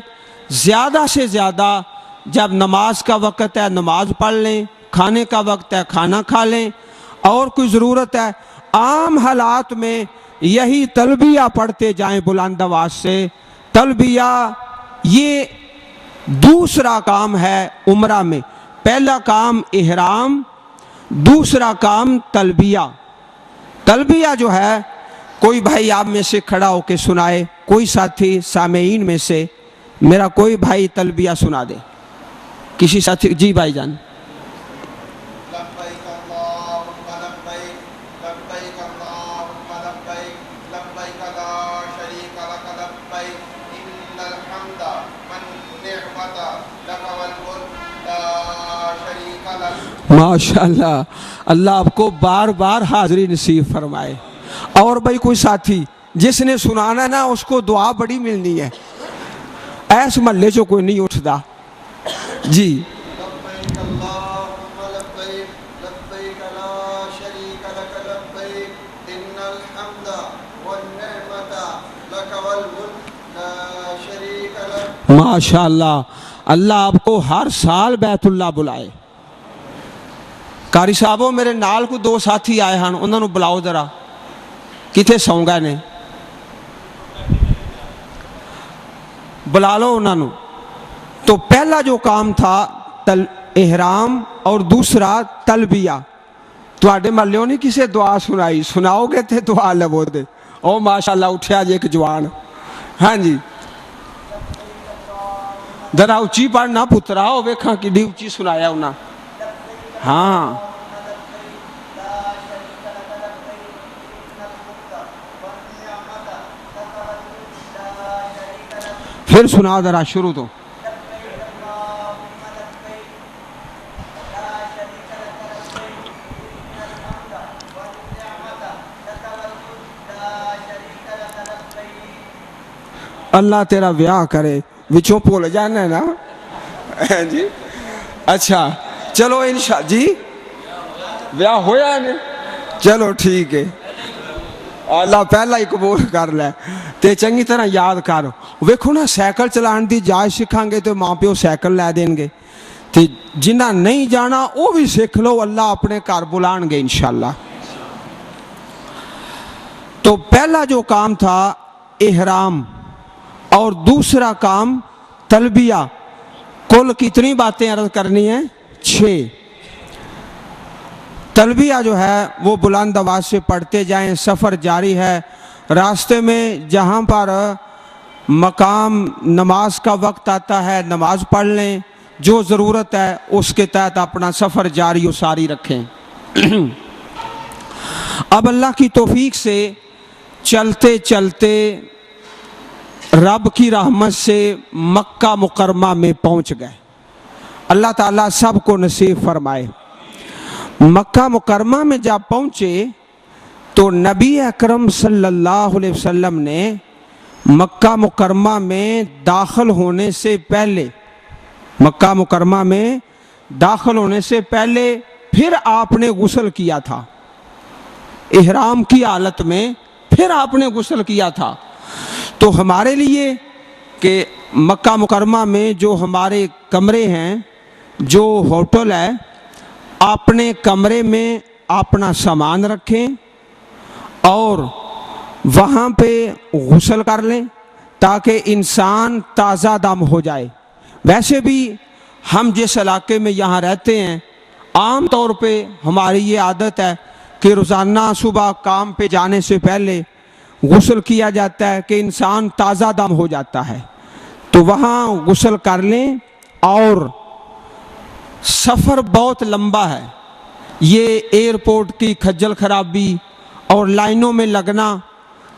زیادہ سے زیادہ جب نماز کا وقت ہے نماز پڑھ لیں، کھانے کا وقت ہے کھانا کھا لیں، اور کوئی ضرورت ہے عام حالات میں یہی تلبیہ پڑھتے جائیں بلند آواز سے۔ تلبیہ یہ دوسرا کام ہے عمرہ میں۔ پہلا کام احرام، دوسرا کام تلبیہ۔ تلبیہ جو ہے کوئی بھائی آپ میں سے کھڑا ہو کے سنائے، کوئی ساتھی سامعین میں سے میرا کوئی بھائی تلبیہ سنا دے، کسی ساتھی۔ جی بھائی جان۔ لبیک اللہم لبیک لبیک اللہم لبیک لبیک لا شریک لک لبیک ان الحمد والنعمت لک والملک لا شریک لک۔ ماشاءاللہ، اللہ آپ کو بار بار حاضری نصیب فرمائے۔ اور بھائی کوئی ساتھی جس نے سنانا ہے نا اس کو دعا بڑی ملنی ہے، ایس محلے چو کوئی نہیں اٹھتا۔ جی لبیک اللہم لبیک لبیک لا شریک لک لبیک ان الحمد والنعمت لک والملک لا شریک لک۔ ماشاءاللہ، اللہ آپ کو ہر سال بیت اللہ بلائے۔ قاری صاحبوں میرے نال کو 2 ساتھی آئے ہیں، انہوں نے بلاؤ ذرا، کتنے سو گئے نے، بلا لو انہوں نے۔ تو پہلا جو کام تھا احرام اور دوسرا تلبیہ۔ تواڈے محلیوں نے کسے دعا سنائی؟ سناؤ گے تے دعا لو دے۔ او ماشاءاللہ اٹھیا جے ایک جوان۔ ہاں جی ذرا اچھی پڑھنا پترا ہو ویکھاں کڈی اچھی سنایا انہاں۔ ہاں پھر سنا ذرا شروع تو۔ اللہ تیرا بیاہ کرے، وچوں بھول جانا ہے نا جی. اچھا چلو انشاء جی بیاہ ہویا ہے. چلو ٹھیک ہے, اللہ پہلا ہی قبول کر لے. تے چنگی طرح یاد کر. ویکھو نا سائیکل چلان دی جاچ سکھاں گے تو ماں پیو سائیکل لے دیں گے, تے جنہ نہیں جانا وہ بھی سیکھ لو, اللہ اپنے گھر بلان گے انشاءاللہ. تو پہلا جو کام تھا احرام, اور دوسرا کام تلبیہ. کل کتنی باتیں عرض کرنی ہیں؟ 6. تلبیہ جو ہے وہ بلند آواز سے پڑھتے جائیں. سفر جاری ہے, راستے میں جہاں پر مقام نماز کا وقت آتا ہے نماز پڑھ لیں, جو ضرورت ہے اس کے تحت اپنا سفر جاری و ساری رکھیں. اب اللہ کی توفیق سے چلتے چلتے رب کی رحمت سے مکہ مکرمہ میں پہنچ گئے. اللہ تعالیٰ سب کو نصیب فرمائے. مکہ مکرمہ میں جب پہنچے تو نبی اکرم صلی اللہ علیہ وسلم نے مکہ مکرمہ میں داخل ہونے سے پہلے, مکہ مکرمہ میں داخل ہونے سے پہلے پھر آپ نے غسل کیا تھا. احرام کی حالت میں پھر آپ نے غسل کیا تھا. تو ہمارے لیے کہ مکہ مکرمہ میں جو ہمارے کمرے ہیں, جو ہوٹل ہے, اپنے کمرے میں اپنا سامان رکھیں اور وہاں پہ غسل کر لیں تاکہ انسان تازہ دم ہو جائے. ویسے بھی ہم جس علاقے میں یہاں رہتے ہیں عام طور پہ ہماری یہ عادت ہے کہ روزانہ صبح کام پہ جانے سے پہلے غسل کیا جاتا ہے کہ انسان تازہ دم ہو جاتا ہے. تو وہاں غسل کر لیں. اور سفر بہت لمبا ہے, یہ ایئرپورٹ کی کھجل خرابی اور لائنوں میں لگنا,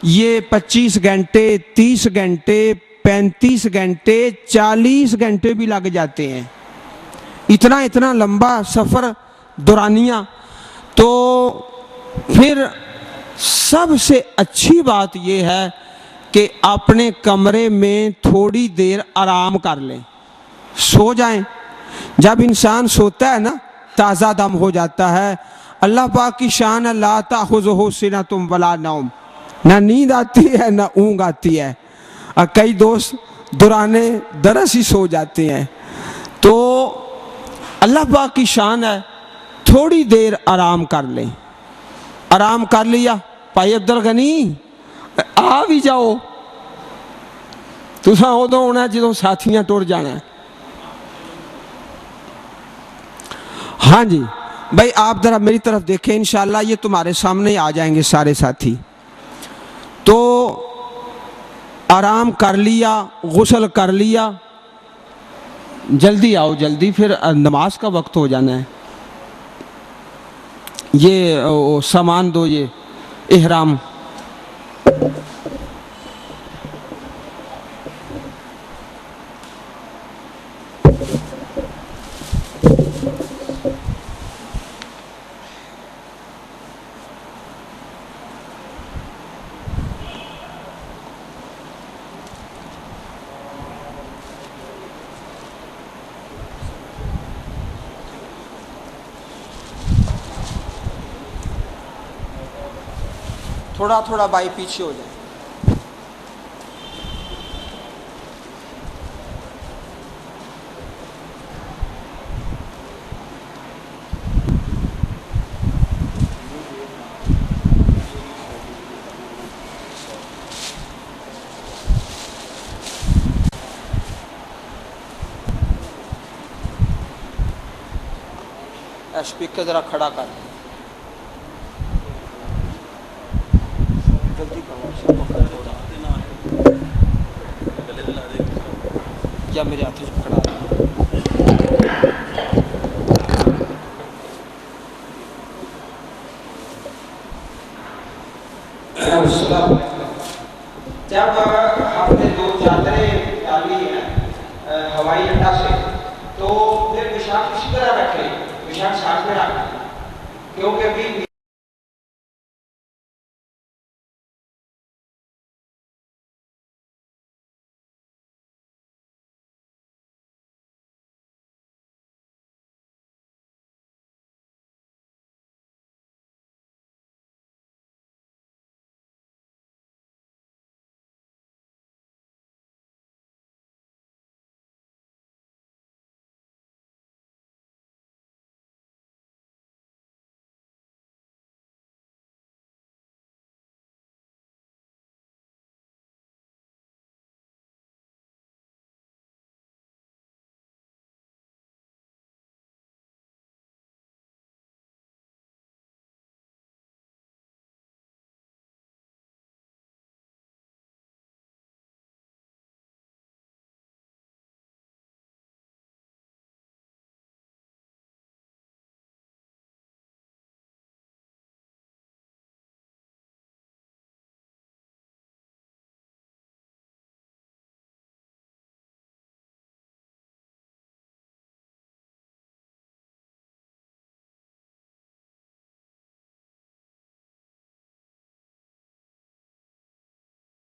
یہ 25 گھنٹے 30 گھنٹے 35 گھنٹے 40 گھنٹے بھی لگ جاتے ہیں. اتنا لمبا سفر دورانیہ. تو پھر سب سے اچھی بات یہ ہے کہ اپنے کمرے میں تھوڑی دیر آرام کر لیں, سو جائیں. جب انسان سوتا ہے نا تازہ دم ہو جاتا ہے. اللہ پاک کی شان ہے لا تأخذہ سنۃ ولا نوم, نہ نیند آتی ہے نہ اونگ آتی ہے. کئی دوست درانے درس ہی سو جاتے ہیں. تو اللہ پاک کی شان ہے تھوڑی دیر آرام کر لیں. آرام کر لیا, بھائی عبدالغنی آ بھی جاؤ, تساں ادو ہونا جدو ساتھیاں ٹر جانا ہے. ہاں جی بھائی آپ ذرا میری طرف دیکھیں, انشاءاللہ یہ تمہارے سامنے آ جائیں گے سارے ساتھی. تو آرام کر لیا, غسل کر لیا, جلدی آؤ جلدی, پھر نماز کا وقت ہو جانا ہے. یہ سامان دو, یہ احرام. تھوڑا تھوڑا بھائی پیچھے ہو جائے. اسپیکر ذرا کھڑا کر, جلدی کرو یا میرے ہاتھ سے پکڑا. جب ہم نے 2 چادریں ڈالی ہیں ہوائی اڈا سے, تو پھر پیشاب کسی طرح رکھیں, پیشاب ساتھ میں رکھیں, کیونکہ ابھی